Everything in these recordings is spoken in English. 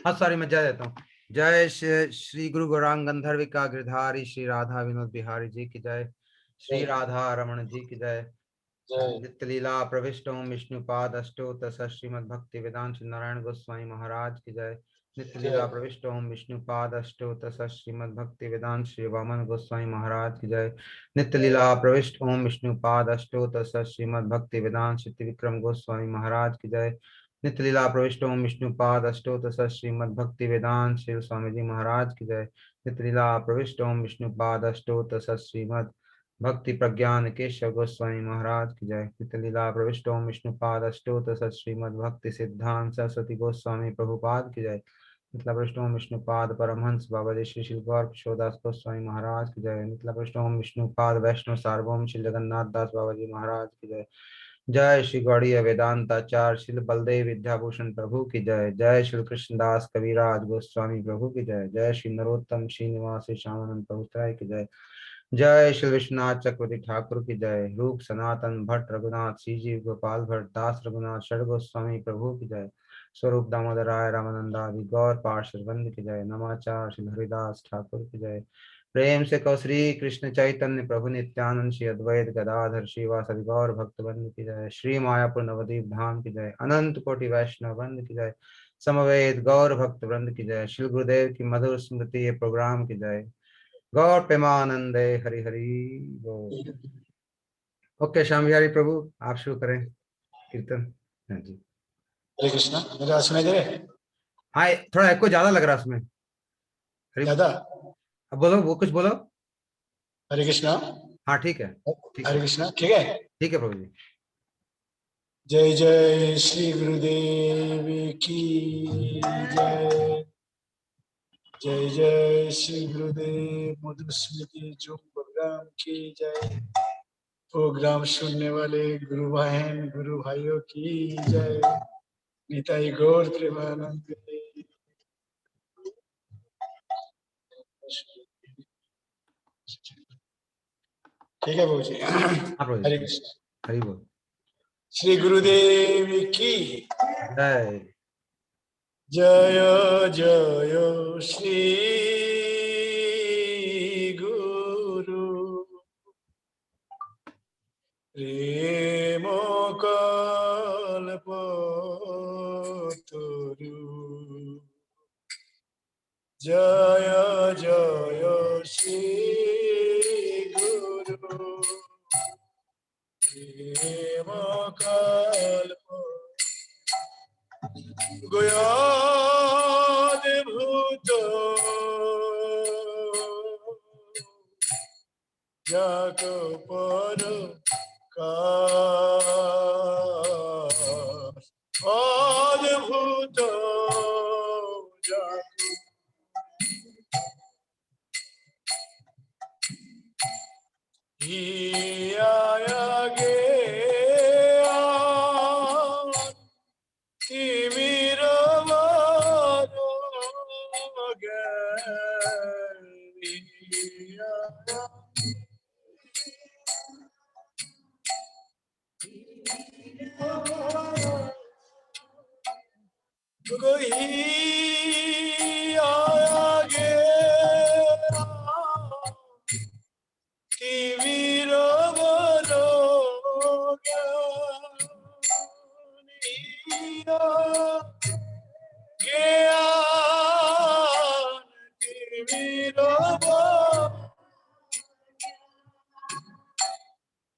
हाँ सॉरी, मैं जय देता हूँ। जय श्री गुरु गौरांग गंधर्विका गिरधारी श्री राधा विनोद बिहारी जी की जय। श्री राधा रमण जी की जय। नित्य लीला प्रविष्ट ओम विष्णुपाद अष्टोत्तर श्रीमद भक्ति वेदांत नारायण गोस्वामी महाराज की जय। नित्य लीला प्रविष्ट ओम विष्णुपाद अष्टोत्तर श्रीमद भक्ति वेदांत श्री वामन गोस्वामी महाराज की जय। नित्य लीला प्रविष्ट ओम विष्णुपाद अष्टोत्तर श्रीमद भक्ति वेदांत श्री त्रिविक्रम गोस्वामी महाराज की जय। नित्य लीला प्रविष्ट ओम विष्णुपाद अष्टोत्तर श्रीमद भक्ति वेदांत श्री स्वामी जी महाराज की जय। नित्य लीला प्रविष्ट ओम विष्णुपाद अष्टोत्तर श्रीमद भक्ति प्रज्ञान केशव गोस्वामी महाराज की जय। नित्य लीला प्रविष्ट ओम विष्णुपाद अष्टोत्तर श्रीमद भक्ति सिद्धांत सरस्वती गोस्वामी प्रभुपाद की जय। नित्य प्रविष्ट ओम विष्णुपाद परमहंस बाबा जी श्री श्री गौर किशोरदास गोस्वामी महाराज की जय। नित्य प्रविष्ट ओम विष्णुपाद वैष्णव सार्वभौम श्री जगन्नाथ दास बाबा जी महाराज की जय। जय श्री गौड़ीय वेदांताचार्य श्री बलदेव विद्याभूषण प्रभु की जय। जय श्री कृष्णदास कविराज गोस्वामी प्रभु की जय। जय श्री नरोत्तम श्रीनिवास श्यामानंद प्रभु की जय। जय श्री विश्वनाथ चक्रवर्ती ठाकुर की जय। रूप सनातन भट्ट रघुनाथ श्रीजीव गोपाल भट्ट दास रघुनाथ षड गोस्वामी प्रभु की जय। स्वरूप दामोदर राय रामानंदादि गौर पार्षद वृंद की जय। नमाचार श्री हरिदास ठाकुर की जय। प्रेम से कहो श्री कृष्ण चैतन्य प्रभु नित्यानंद श्री अद्वैत गदाधर श्रीवासदि गौर भक्त वृंद की जय। श्री मायापुर नवदीप धाम की जय। अनंत कोटि वैष्णव वृंद की जय। समवेत गौर भक्त वृंद की जय। श्री गुरुदेव की मधुर स्मृति ये प्रोग्राम की जय। गौर प्रेमानंदे हरि हरि बोल। ओके श्याम बिहारी प्रभु, आप शुरू करें कीर्तन। हाँ जी, हरे कृष्णा। मेरी आवाज सुनाई दे रही है? हाँ थोड़ा एको ज्यादा लग रहा है उसमें। ज्यादा? अब बोलो, वो कुछ बोलो। हरे कृष्णा। हाँ ठीक है, ठीक हरे है, कृष्णा, ठीक है। ठीक है प्रभु जी। जय जय श्री गुरुदेव की जय। जय जय श्री गुरुदेव मधुस्मृति जो प्रोग्राम की जय। प्रोग्राम सुनने वाले गुरु बहन गुरु भाइयों की जय। निताई गौर प्रेमानंद। ठीक है बाबू जी। हाँ प्रभु हरे जी, कृष्ण। हरि बोल। श्री गुरुदेव की जय। जय जय श्री गुरु प्रेम कल्पतरु। जय जय श्री गुरु प्रेम कल्प गयादिभूत जग पर अद्भुत जग गे तिमिर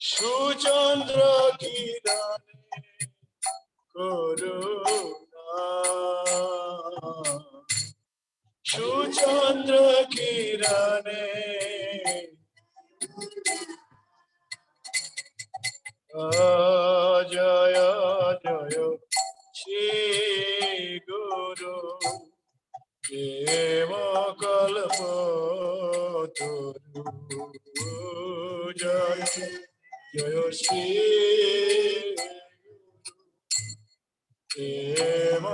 सुचंद्र किरण करुणा सुचंद्र किरणे जय जय श्री गुरु प्रेम कल्पतरु। जय जय श्री प्रेम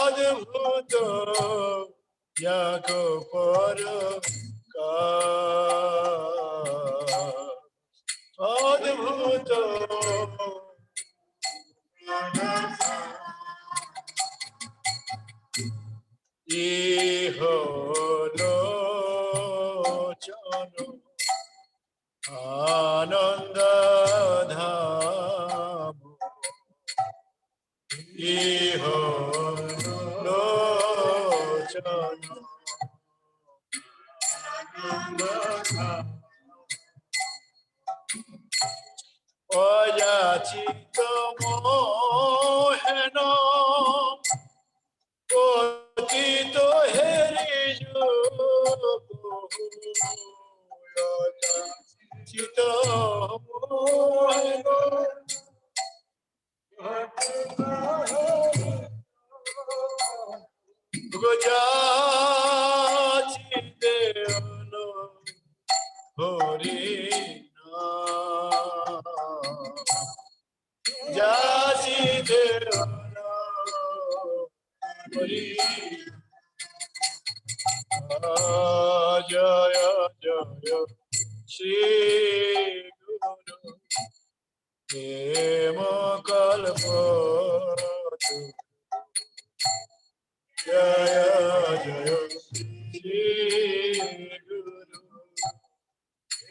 अद्भुत जग पर अद्भुत Ananda Dham Iho Lochana Oyachita Mohena Potito Herijo Oyachita Mohena Gojachite Ono Horina Jachite Ono Horina Jaya Jaya Shri Guru Hema Kalpatu Jaya Jaya Shri Guru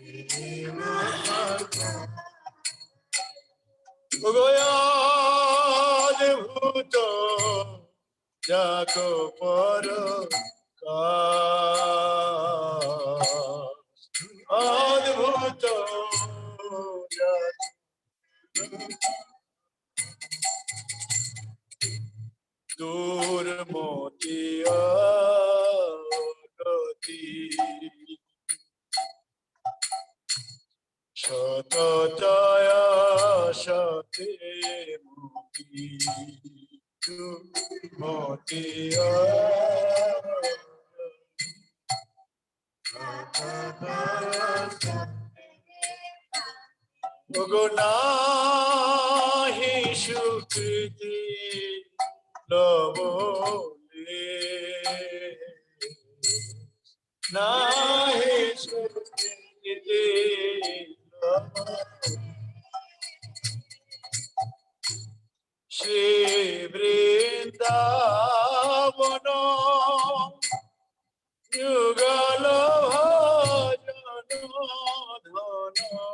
Hema Kalpatu Goyad Bhuto Jako Paro Adbhuto Durmoti Agati Shatataya Shate Muti Durmoti Gunahi Shukriti Labole Nahi Shukriti Labole Shri Vrindavana Yugala Bhajana Dhana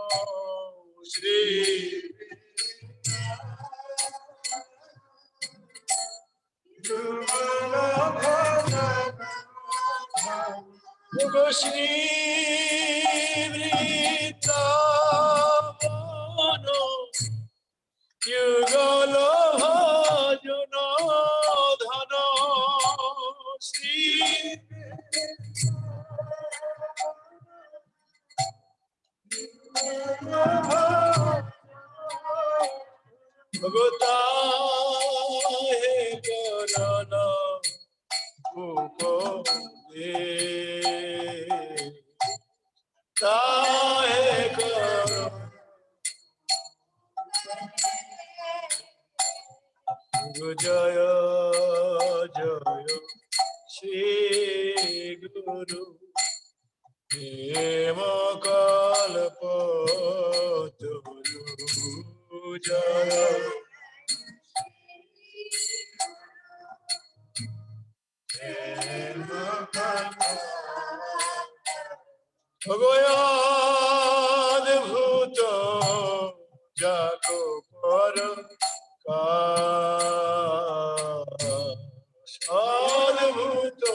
Shri Yugala Bhajana Shri Vrindavana Yugala Bhajana Dhana Shri Bhagata He Karana Upade Tahe Karana Jaya Jaya Shri Guru Hema Kalpatu Jaya Hema Kalpatu Goyad Bhuto Jako Para Adbhuto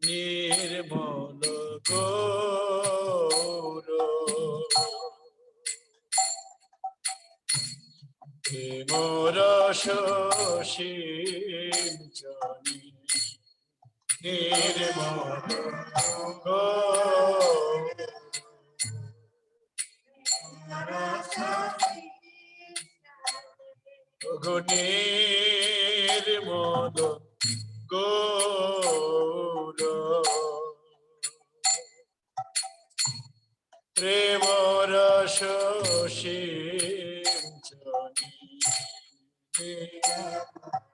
Nirmal Gaura Himara Shashinjani Nirmal Gaura Nirmal Gaura Premara Shashinjani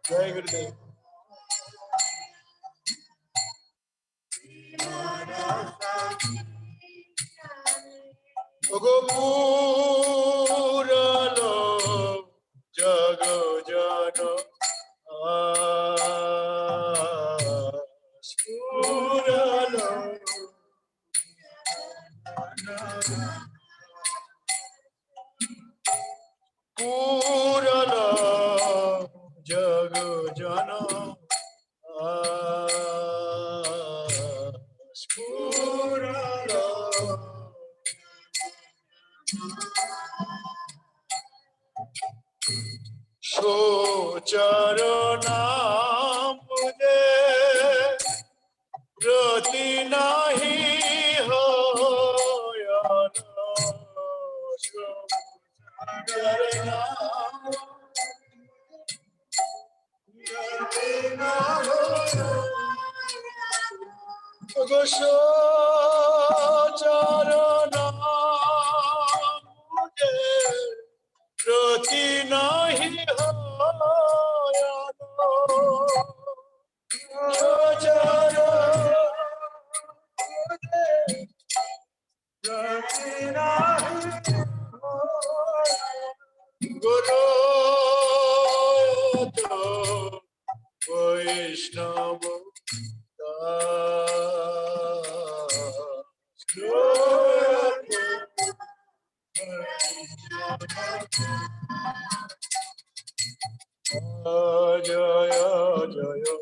Jai Gurudev Gopurano Jago Jano Puralo Puralo Jag Jana Puralo Socarana mujhe rati nahi hoya socarana rati na hoya socarana mujhe rati nahi hoya socarana rati nahi Guru to Vaishnava das Jaya Jaya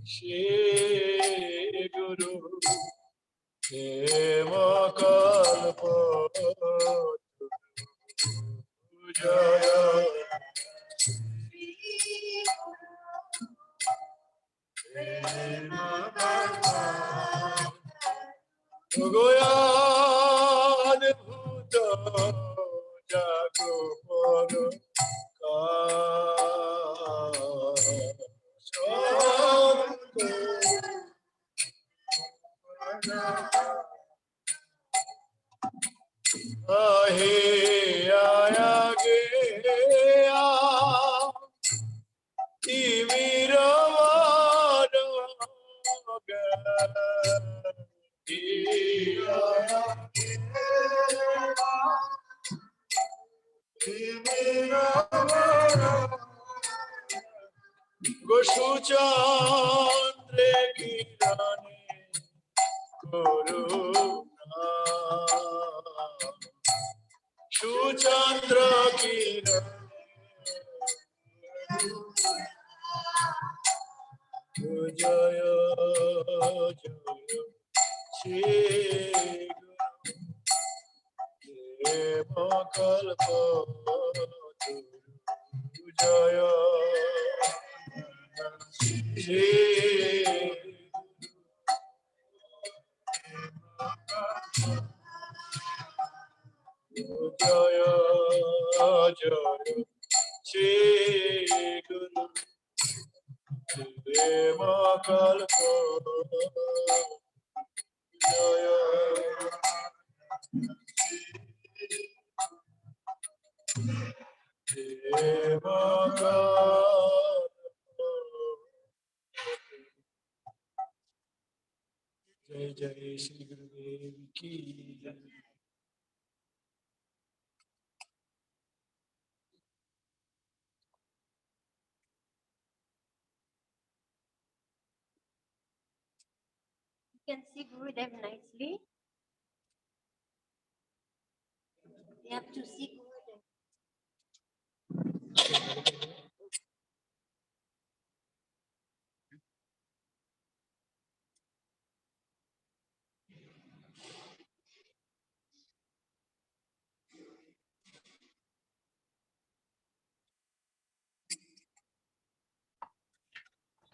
Shri Guru Deva Kalpa Jaya Goyad Bhuta Jagopara Ahe aya gaya Timiravaram Goshuchandre Kirane Koruna Shuchandra Kirane Jaya Jaya Shri Deva Kalpa Jaya Shri Jaya Jaya Shri Guru Deva Kalpa Jaya Deva Kalpa Jai Jai Shri Gurudev ki Jai. You can see Gurudev nicely. You have to see Gurudev.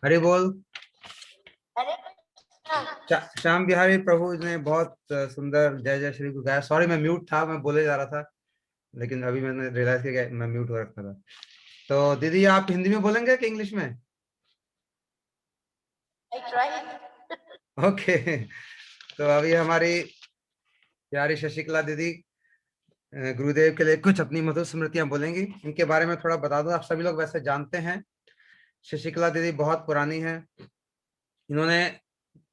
Hari बोल। Hare Krishna. Shyam Bihari प्रभु ने बहुत सुंदर जय जय श्री गुरु गाया। Sorry मैं mute था, मैं बोले जा रहा था, लेकिन अभी मैंने रियलाइज किया कि मैं म्यूट हो रखा था। तो दीदी आप हिंदी में बोलेंगे कि इंग्लिश में? I tried. ओके तो अभी हमारी प्यारी शशिकला दीदी गुरुदेव के लिए कुछ अपनी मधुर स्मृतियां बोलेंगी। इनके बारे में थोड़ा बता दूं, आप सभी लोग वैसे जानते हैं शशिकला दीदी बहुत पुरानी है। इन्होंने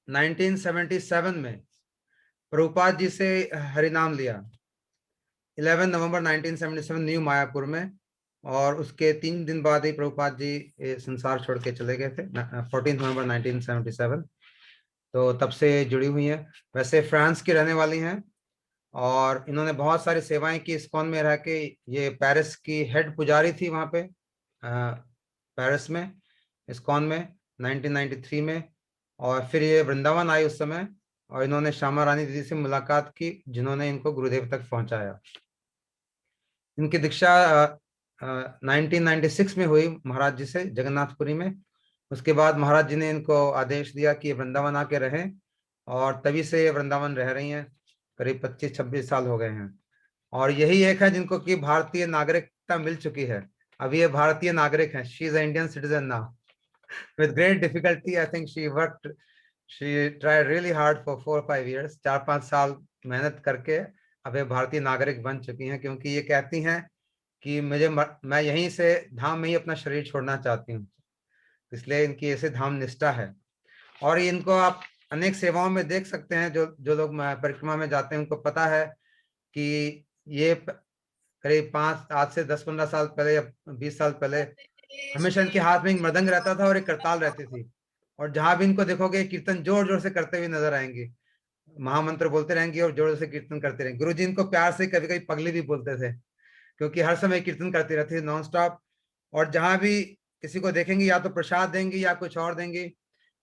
1977 में प्रभुपाद जी से हरिनाम लिया 11 नवंबर 1977 न्यू मायापुर में, और उसके 3 दिन बाद ही प्रभुपाद जी संसार छोड़ के चले गए थे 14 नवंबर 1977। तो तब से जुड़ी हुई हैं। वैसे फ्रांस की रहने वाली हैं और इन्होंने बहुत सारी सेवाएं की इस्कॉन में रह के। ये पेरिस की हेड पुजारी थी वहाँ पे पेरिस में इस्कॉन में 1993 में। और फिर ये वृंदावन आई उस समय और इन्होंने श्यामा रानी दीदी से मुलाकात की जिन्होंने इनको गुरुदेव तक पहुंचाया। इनकी दीक्षा 1996 में हुई महाराज जी से जगन्नाथपुरी में। उसके बाद महाराज जी ने इनको आदेश दिया कि वृंदावन आके रहें और तभी से ये वृंदावन रह रही हैं। करीब 25-26 साल हो गए हैं और यही एक है जिनको कि भारतीय नागरिकता मिल चुकी है। अभी ये भारतीय नागरिक हैं। She is Indian citizen now with great difficulty. I think she tried really hard for 4-5 years, 4-5 साल मेहनत करके अब ये भारतीय नागरिक बन चुकी हैं, क्योंकि ये कहती हैं कि मैं यहीं से धाम में ही अपना शरीर छोड़ना चाहती हूँ। इसलिए इनकी ऐसे धाम निष्ठा है। और इनको आप अनेक सेवाओं में देख सकते हैं। जो जो लोग परिक्रमा में जाते हैं उनको पता है कि ये करीब 5 आज से 10-15 साल पहले या 20 साल पहले हमेशा इनके हाथ में एक मृदंग रहता था और एक करताल रहती थी। और जहां भी इनको देखोगे कीर्तन जोर जोर से करते हुए नजर आएंगे। महामंत्र बोलते रहेंगे और जोर जोर से कीर्तन करते रहेंगे। गुरु जी इनको प्यार से कभी कभी पगली भी बोलते थे, क्योंकि हर समय कीर्तन करती रहती थी नॉन स्टॉप। और जहां भी किसी को देखेंगे या तो प्रसाद देंगे या कुछ और देंगे।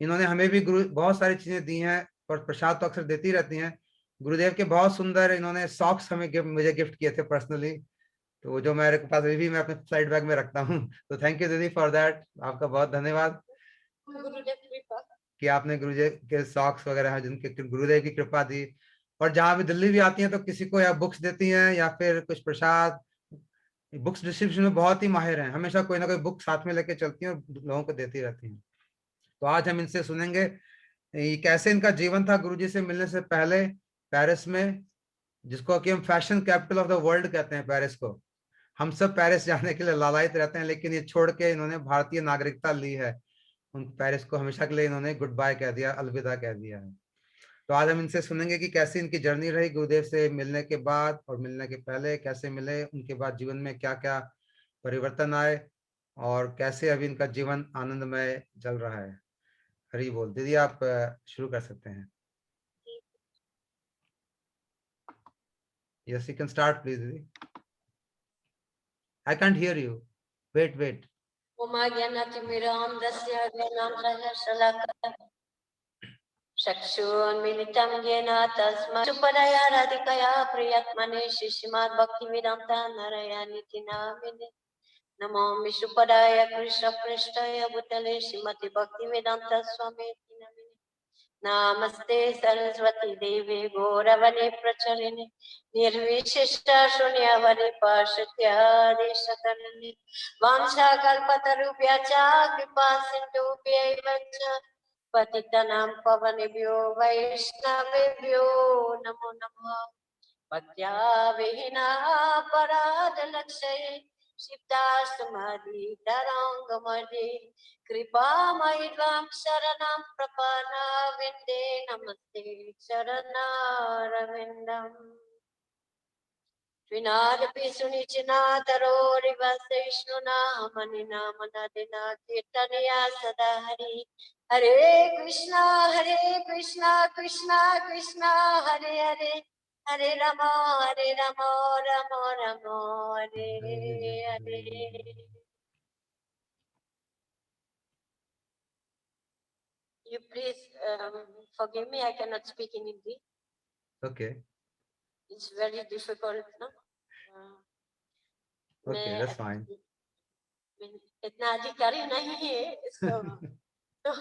इन्होंने हमें भी गुरु बहुत सारी चीजें दी हैं और प्रसाद तो अक्सर देती रहती हैं। गुरुदेव के बहुत सुंदर इन्होंने सॉक्स हमें मुझे गिफ्ट किए थे पर्सनली। तो जो मेरे पास अभी भी मैं अपने साइड बैग में रखता हूँ। तो थैंक यू दीदी फॉर दैट। आपका बहुत धन्यवाद कि आपने गुरुदेव के सॉक्स वगैरह हैं जिनके गुरुदेव की कृपा दी। और जहां भी दिल्ली भी आती हैं तो किसी को या बुक्स देती हैं या फिर कुछ प्रसाद। बुक्स डिस्ट्रीब्यूशन में बहुत ही माहिर हैं। हमेशा कोई ना कोई बुक साथ में लेके चलती हैं और लोगों को देती रहती हैं। तो आज हम इनसे सुनेंगे ये कैसे इनका जीवन था गुरुजी से मिलने से पहले पेरिस में, जिसको कि हम fashion capital of the world कहते हैं पेरिस को। हम सब पेरिस जाने के लिए लालायित रहते हैं, लेकिन ये छोड़ के इन्होंने भारतीय नागरिकता ली है। उन पेरिस को हमेशा के लिए इन्होंने गुड बाय कह दिया, अलविदा कह दिया है। तो आज हम इनसे सुनेंगे कि कैसी इनकी जर्नी रही गुरुदेव से मिलने के बाद और मिलने के पहले कैसे मिले, उनके बाद जीवन में क्या क्या परिवर्तन आए और कैसे अभी इनका जीवन आनंदमय चल रहा है। हरी बोल। दीदी आप शुरू कर सकते हैं। Yes you can start please didi. I can't hear you. Wait. चक्षुन्मिलितं येन तस्मै सुपदया राधिकया प्रियत्मने शिशिमाद् भक्तिवेदान्ता नारायणीति नामिने नमो विष्णुपदाय कृष्णपृष्ठाय भूतले श्रीमति भक्तिवेदान्ता स्वामीति नामिने नमस्ते सरस्वती देवी गौरवने प्रचरिणे निर्विशिष्ट शून्यवदे पाश्चात्यादेशकरणे वाञ्छाकल्पतरुभ्यश्च कृपा सिन्धुभ्यैव च पतितानां पावनेभ्यो वैष्णवेभ्यो नमो नमः भक्त्या विहीना पराधलक्षये सिद्धास्तमधितरङ्गमधे कृपामयि त्वां शरणं प्रपन्ना विन्दे नमस्ते चरणारविन्दम् विनादपि सुनिचिनातरोरिवसैष्णुना मनिना मनदिना कीर्तनया सदा हरि हरे Krishna Krishna Krishna Hare Hare Hare Ram Ram Hare Hare. You please forgive me, I cannot speak in Hindi. Okay. It's very difficult, no? Okay, that's fine. इतना अधिकारी नहीं है इसको तो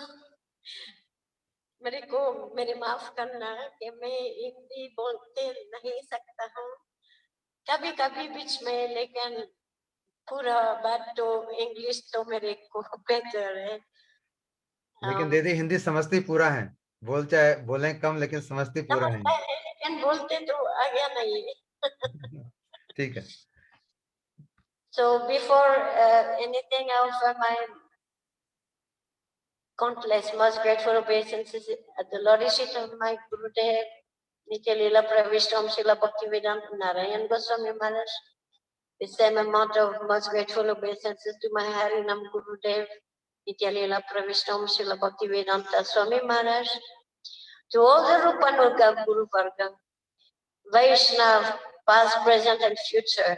मेरे को मेरे माफ करना कि मैं हिंदी बोलते नहीं सकता हूँ कभी कभी बीच में, लेकिन पूरा बात तो इंग्लिश तो मेरे को बेहतर है। लेकिन दीदी हिंदी समझती पूरा है। चाहे बोलें कम लेकिन समझती पूरा है। लेकिन बोलते तो आ गया नहीं। ठीक है। So before anything, I offer my countless, most grateful obeisances at the Lordship of my Gurudev, Nitya Leela Pravishtam Srila Bhaktivedanta Narayan Goswami Maharaj. The same amount of most grateful obeisances to my Harinam Gurudev, Nitya Leela Pravishtam Srila Bhaktivedanta Swami Maharaj. to all the Rupanuga Guru Varga, Vaishnav, past, present, and future,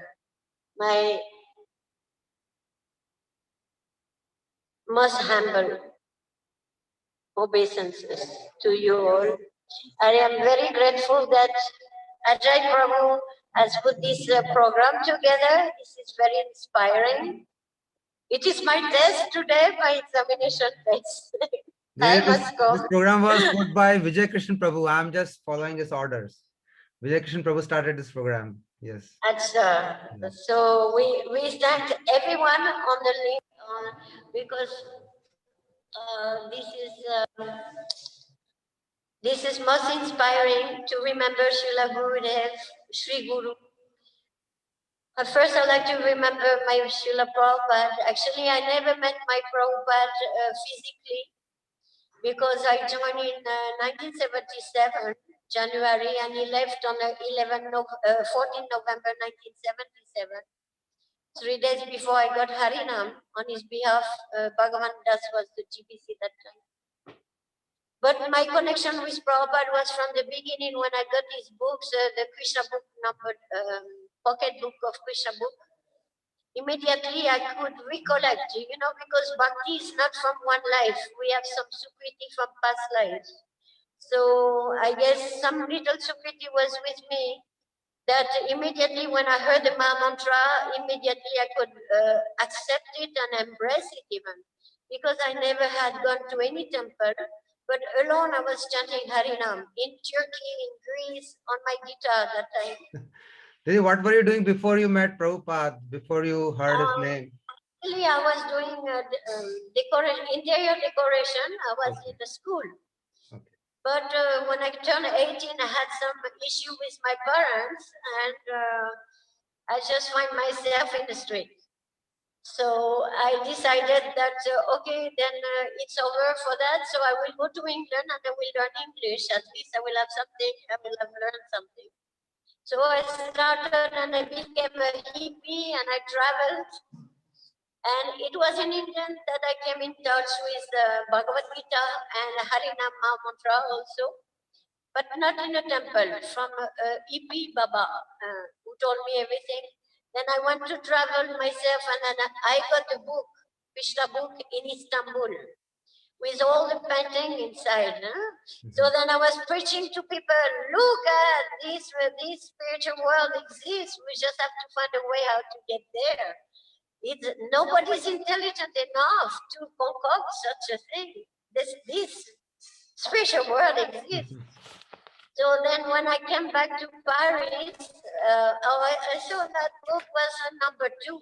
my most humble obeisances to you all. I am very grateful that Ajay Prabhu has put this program together. This is very inspiring. It is my test today, my examination test. I must go. This program was put by Vijay Krishna Prabhu. I'm just following his orders. Vijay Krishna Prabhu started this program. Yes. So we thank everyone on the link because this is most inspiring to remember Srila Gurudev, Sri Guru. First, I'd like to remember my Srila Prabhupada. Actually, I never met my Prabhupada physically because I joined in 1977, January, and he left on 14 November 1977. 3 days before I got Harinam on his behalf. Bhagavan Das was the GBC that time. But my connection with Prabhupada was from the beginning when I got his books, the Krishna book numbered, pocket book of Krishna book. Immediately I could recollect, because bhakti is not from one life. We have some sukriti from past lives. So I guess some little sukriti was with me that immediately when I heard the Maha Mantra, immediately I could accept it and embrace it even. Because I never had gone to any temple, but alone I was chanting Harinam in Turkey, in Greece, on my guitar that time. Didi, what were you doing before you met Prabhupada, before you heard his name? Actually, I was doing interior decoration. I was in the school. Okay. But when I turned 18, I had some issue with my parents, and I just find myself in the street. So I decided that, okay, then it's over for that. So I will go to England and I will learn English. At least I will have something, I will have learned something. So I started and I became a hippie and I traveled. And it was in England that I came in touch with Bhagavad Gita and Harinam Mantra also, but not in a temple, from E.P. Baba, who told me everything. Then I went to travel myself and then I got a book, Krishna book in Istanbul, with all the painting inside. So then I was preaching to people, look at this spiritual world exists. We just have to find a way how to get there. Nobody's intelligent enough to concoct such a thing. This spiritual world exists. So then when I came back to Paris, I saw that book was number 2.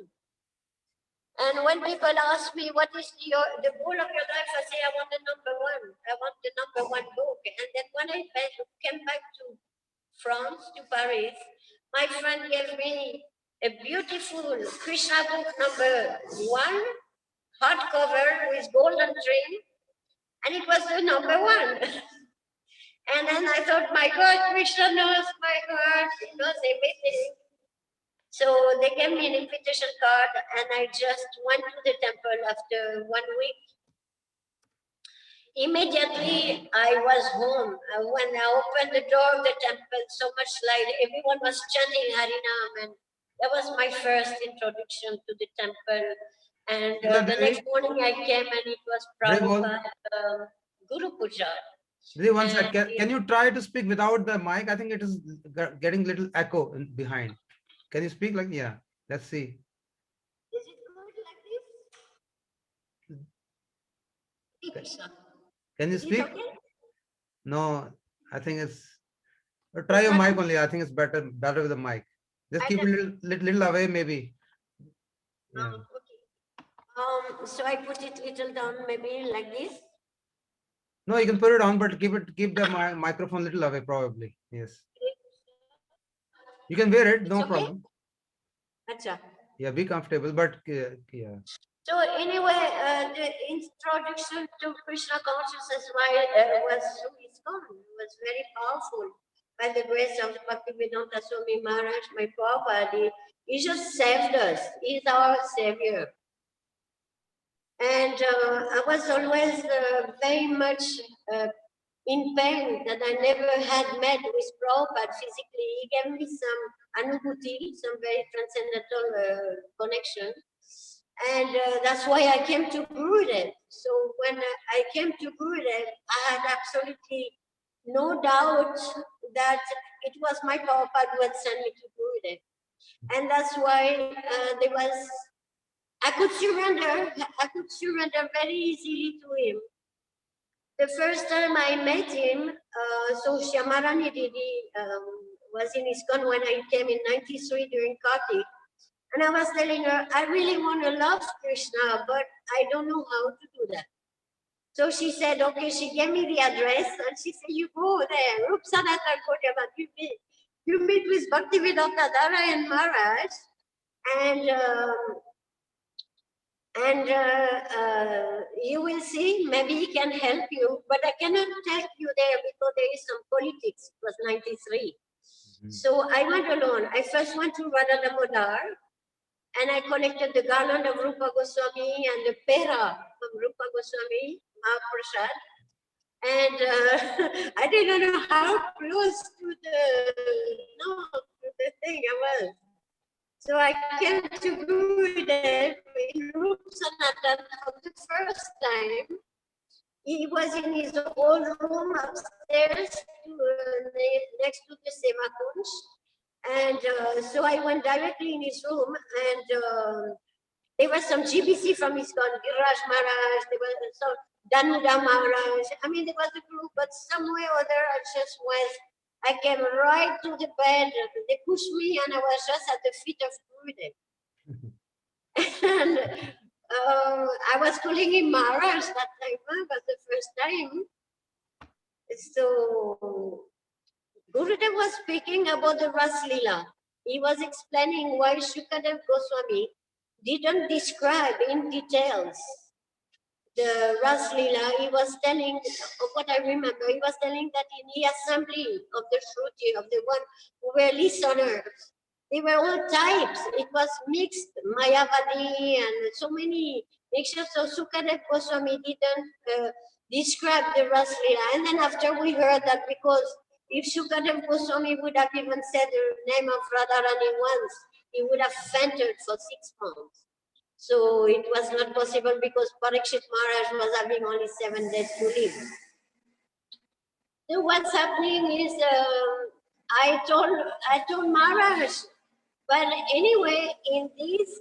And when people ask me, what is the goal of your life, I say, I want the number 1. I want the number 1 book. And then when I came back to France, to Paris, my friend gave me a beautiful Krishna book number 1, hardcover with golden trim, and it was the number 1. And then I thought, my God, Krishna knows my heart, he knows everything. So they gave me an invitation card and I just went to the temple after 1 week. Immediately I was home. When I opened the door of the temple, so much light, everyone was chanting Harinam, and that was my first introduction to the temple. And the next morning I came and it was Prabhupada Guru Puja. One sec. Can you try to speak without the mic? I think it is getting little echo behind. Can you speak like, yeah, let's see. Is it good like this? Can you speak? Okay? No, I think it's, try your mic only. I think it's better with the mic. Just keep it little away maybe. Yeah. Okay. So I put it little down maybe like this. No, you can put it on, but keep the microphone little away probably. Yes. You can wear it, no problem. Achha. Yeah, be comfortable, but yeah. So anyway, the introduction to Krishna consciousness was very powerful. By the grace of Bhaktivedanta Swami Maharaj, my Prabhupada, he just saved us. He's our savior. And I was always very much in pain that I never had met with Prabhupada physically. He gave me some anubhuti, some very transcendental connection. And that's why I came to Gurudev. So when I came to Gurudev, I had absolutely no doubt that it was my Prabhupada who had sent me to Gurudev. And that's why I could surrender very easily to him. The first time I met him, so Srila Didi was in ISKCON when I came in '93 during Kartik. And I was telling her, I really want to love Krishna, but I don't know how to do that. So she said, okay, she gave me the address and she said, you go there, Rup Sanatan Kodyama, you meet with Bhaktivedanta Narayan Maharaj and you will see, maybe he can help you, but I cannot take you there because there is some politics. It was '93. So I went alone. I first went to Radha Damodar, and I collected the garland of Rupa Goswami and the pera from Rupa Goswami, Mahaprasad. And I didn't know how close to the thing I was. So I came to Gurudev in Rup Sanatan for the first time. He was in his old room upstairs next to the Seva Kunj. And so I went directly in his room, and there was some GBC from ISKCON, Giraj Maharaj, there was some Danuda Maharaj. I mean, there was a group, but somewhere or other I came right to the bed. They pushed me, and I was just at the feet of Gurudev. And I was calling him Maharaj that time, was the first time. So Gurudev was speaking about the Ras Leela. He was explaining why Shukadev Goswami didn't describe in details the Ras Leela. He was telling, of what I remember, he was telling that in the assembly of the Shruti, of the one who were listeners, they were all types. It was mixed, Mayavadi and so many mixtures. So Sukadev Goswami didn't describe the Ras Leela. And then after we heard that, because if Sukadev Goswami would have even said the name of Radharani once, he would have fainted for 6 months. So it was not possible because Parikshit Maharaj was having only 7 days to live. So what's happening is, I told Maharaj, but anyway, in this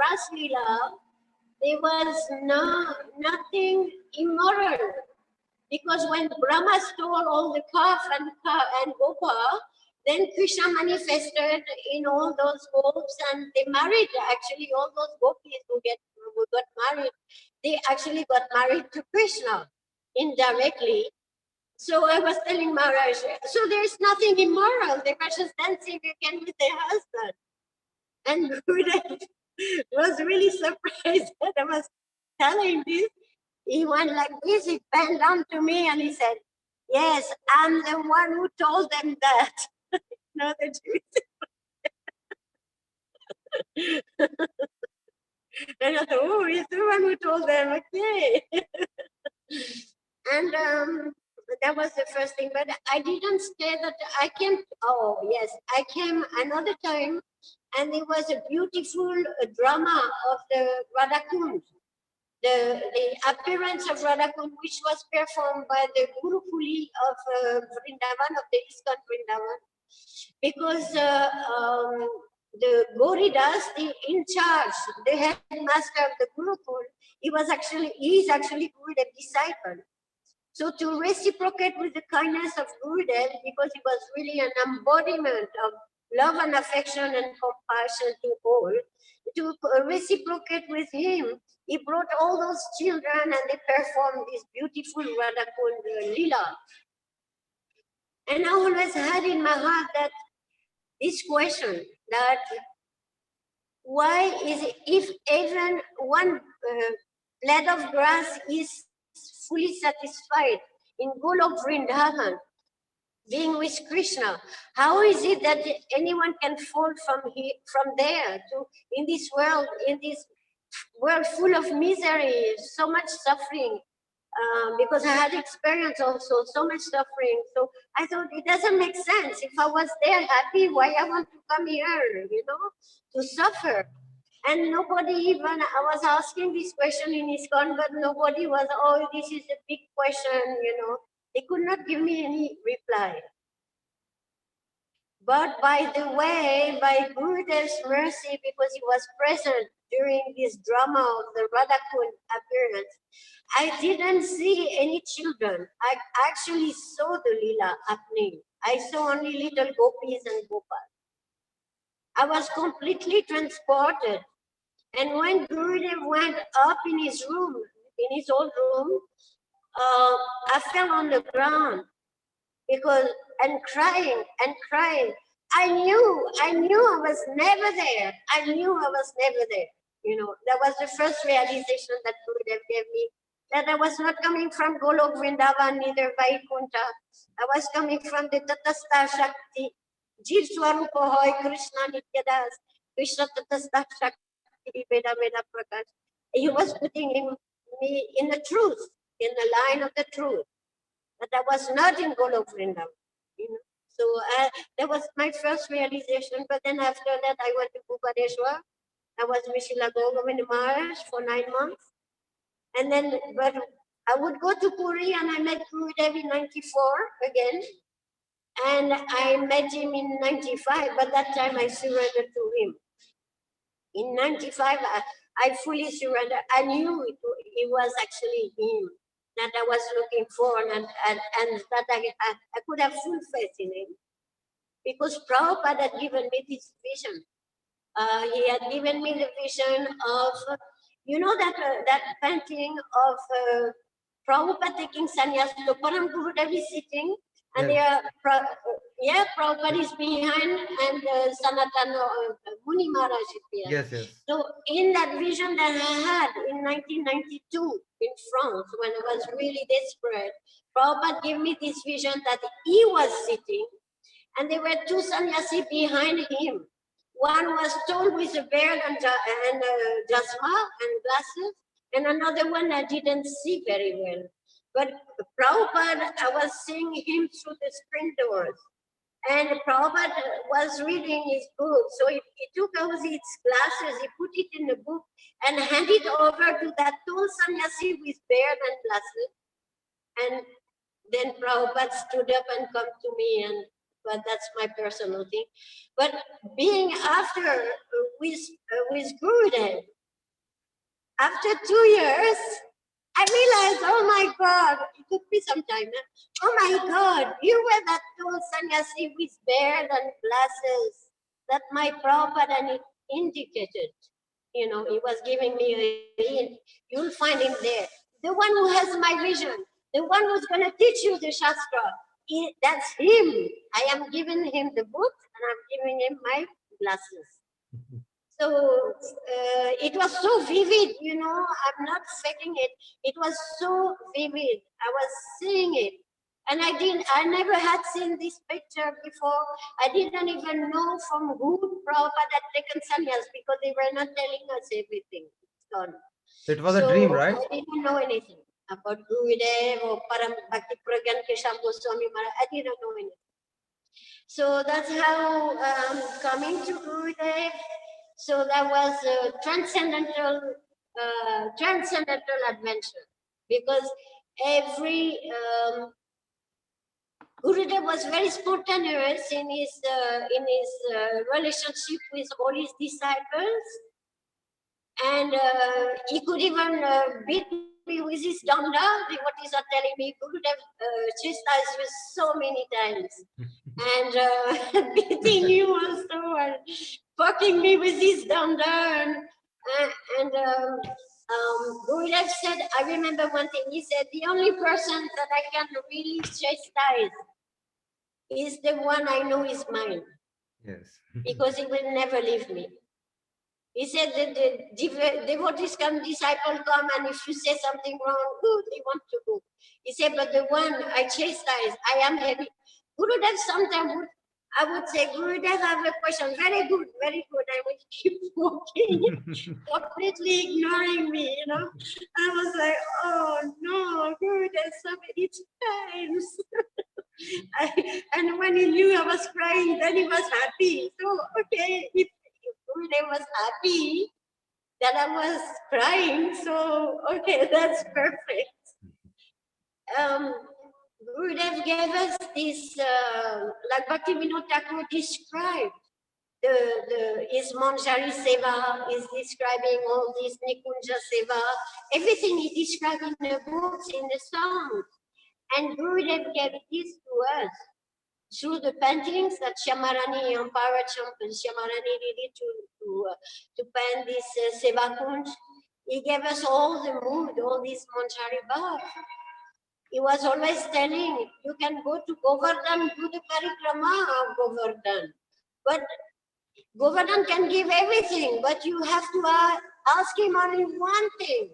Ras Leela, there was nothing immoral. Because when Brahma stole all the calf and Gopa, then Krishna manifested in all those gopis, and they married. Actually, all those gopis who got married, they actually got married to Krishna indirectly. So I was telling Maharaj, so there's nothing immoral. They were just dancing again with their husband. And Gurudev was really surprised that I was telling this. He went like this, he bent down to me and he said, yes, I'm the one who told them that. No, the Jews. And I thought, oh, he's the one who told them, okay. And that was the first thing, but I didn't stay that, I came, oh yes, I came another time, and there was a beautiful drama of the Radha Kund. The appearance of Radha Kund, which was performed by the Guru Kuli of Vrindavan, of the ISKCON Vrindavan, because the Goridas, the in charge, the headmaster of the Gurukul, he is actually Gurudev disciple. So to reciprocate with the kindness of Gurudev, because he was really an embodiment of love and affection and compassion to all, to reciprocate with him, he brought all those children and they performed this beautiful Radha Kund Leela. And I always had in my heart that this question, that why is it, if even one blade of grass is fully satisfied in Golok Vrindavan, being with Krishna, how is it that anyone can fall from there to in this world full of misery, so much suffering, because I had experienced also so much suffering. So I thought it doesn't make sense. If I was there happy, why I want to come here, to suffer? And nobody even, I was asking this question in ISKCON, but nobody was, oh, this is a big question, They could not give me any reply. But by the way, by Gurudev's mercy, because he was present during this drama of the Radhakund appearance, I didn't see any children. I actually saw the Leela happening. I saw only little gopis and gopals. I was completely transported. And when Gurudev went up in his room, in his old room, I fell on the ground and crying and crying. I knew I was never there. I knew I was never there. That was the first realization that Gurudev gave me, that I was not coming from Golok Vrindavan, neither Vaikuntha. I was coming from the Tatastha Shakti. Jeev Swarupa Hoy Krishna Nityadas. Krishna Tatastha Shakti Veda Veda Prakash. He was putting me in the truth, in the line of the truth. But I was not in Golok Vrindavan. So that was my first realization. But then after that, I went to Bhubaneswar. I was with Srila Gurudev Maharaj for 9 months. And then, but I would go to Puri, and I met Gurudev in 94 again. And I met him in 95, but that time I surrendered to him. In 95, I fully surrendered. I knew it was actually him that I was looking for, and that I could have full faith in him. Because Prabhupada had given me this vision. He had given me the vision of, that painting of Prabhupada taking sannyas. So Param Gurudev is sitting, and Yes. Prabhupada is behind, and Sanatana Muni Maharaj is behind. Yes. So in that vision that I had in 1992 in France, when I was really desperate, Prabhupada gave me this vision that he was sitting, and there were 2 sannyasi behind him. One was tall with a beard and jasma and glasses, and another one I didn't see very well. But Prabhupada, I was seeing him through the screen doors. And Prabhupada was reading his book. So he took out his glasses, he put it in the book, and handed it over to that tall sannyasi with beard and glasses. And then Prabhupada stood up and come to me, but that's my personal thing. But being after with Gurudev, after 2 years, I realized, oh my God, it took me some time. Oh my God, you were that tall sannyasi with beard and glasses that my Prabhupada indicated. He was giving me a hint. You'll find him there. The one who has my vision, the one who's going to teach you the Shastra. That's him. I am giving him the book, and I'm giving him my glasses. So it was so vivid, I'm not faking it. It was so vivid. I was seeing it. And I never had seen this picture before. I didn't even know from who Prabhupada had taken sannyas, because they were not telling us everything. It's gone. It was a dream, right? I didn't know anything about Gurudev or Param Bhakti Pragyan Kesham Goswami Maharaj. I didn't know anything. So that's how coming to Gurudev. So that was a transcendental adventure, because every Gurudev was very spontaneous in his relationship with all his disciples, and he could even beat me with his danda. Devotees are telling me Gurudev chastised me so many times, and beating you also, and fucking me with his danda, and Gurudev said, I remember one thing, he said, the only person that I can really chastise is the one I know is mine. Yes. Because he will never leave me. He said that the devotees come, disciples come, and if you say something wrong, good, they want to go. He said, but the one I chastise, I am heavy. Gurudev sometimes would I would say, Gurudev, I have a question. Very good, very good. I would keep walking, completely ignoring me, you know. I was like, oh no, Gurudev, so many times. And when he knew I was crying, then he was happy. So, okay, if Gurudev was happy that I was crying, so, okay, that's perfect. Gurudev gave us this, like Bhaktivinoda Thakur described, his Manjari Seva is describing all this Nikunja Seva, everything he described in the books, in the songs. And Gurudev gave this to us through the paintings that Shyamarani empowered Shyamarani did to paint this Seva Kunj. He gave us all the mood, all this Manjari Bhav. He was always telling, you can go to Govardhan, do the parikrama of Govardhan. But Govardhan can give everything, but you have to ask him only one thing.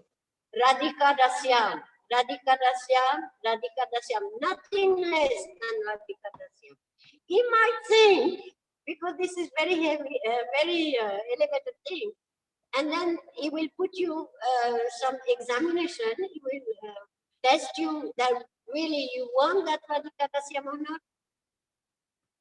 Radhika Dasyam. Radhika Dasyam, Radhika Dasyam. Nothing less than Radhika Dasyam. He might think, because this is very heavy, very elevated thing, and then he will put you some examination, he will test you that really you want that Radhika Dasyam or not.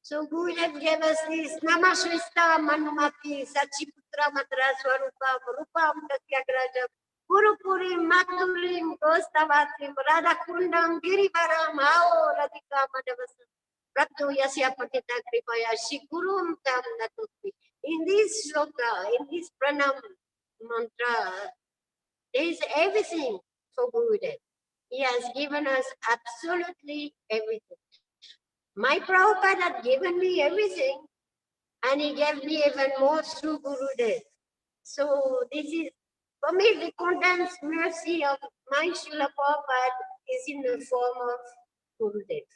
So Gurudev gave us this Namashrista Manumati Sachiputra Matra Swarupam Rupam Tatyagrajam Purupuri Maturim Gostavatrim Radhakundam Girivaram Ao Radhika Madhavasam Prapto Yasya Patita Kripaya Shigurum Tam Natuti. In this shloka, in this pranam mantra, there is everything for Gurudev. He has given us absolutely everything. My Prabhupada had given me everything, and he gave me even more through Gurudev. So this is, for me, the condensed mercy of my Srila Prabhupada is in the form of Gurudev.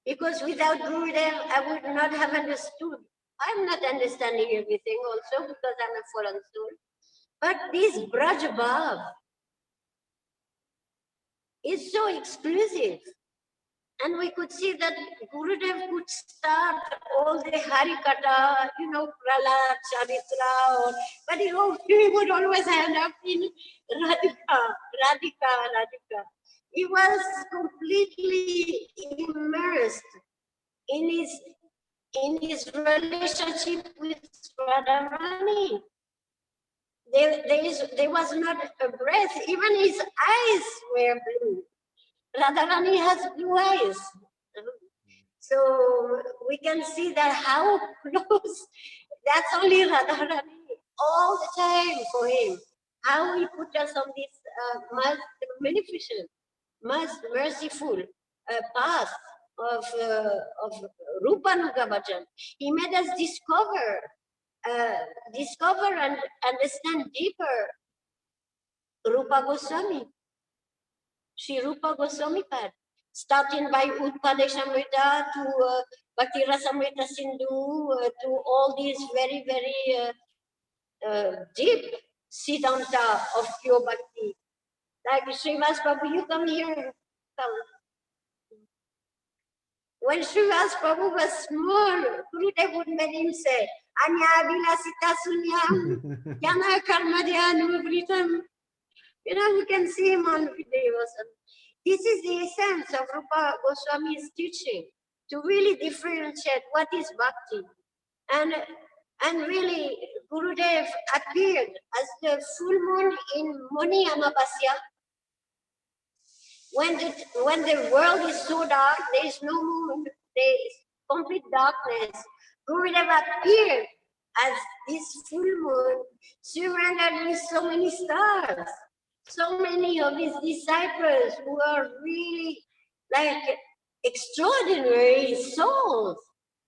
Because without Gurudev, I would not have understood. I'm not understanding everything also because I'm a fallen soul. But this Braj Bhav is so exclusive. And we could see that Gurudev could start all the Harikatha, you know, Prahlad, Charitra, but he would always end up in Radhika, Radhika, Radhika. He was completely immersed in his relationship with Radharani. There was not a breath, even his eyes were blue. Radharani has blue eyes. So we can see that how close, that's only Radharani all the time for him. How he put us on this most beneficent, most merciful path of Rupanuga Bhajan. He made us discover and understand deeper Rupa Goswami. Sri Rupa Goswami Pad, starting by Utpadeshamrita to Bhakti Rasamrita Sindhu, to all these very, very deep Siddhanta of pure Bhakti. Like Srivas Prabhu, you come here. Come. When Srivas Prabhu was small, Gurudev would make him say, Anya Vilasita Sunyam, Yana Karmadhyanu Vritam. You know, you can see him on video. This is the essence of Rupa Goswami's teaching, to really differentiate what is bhakti. And really, Gurudev appeared as the full moon in Moni Amavasya. When the world is so dark, there is no moon, there is complete darkness. Gurudev appeared as this full moon, surrounded with so many stars. So many of his disciples who are really like extraordinary souls.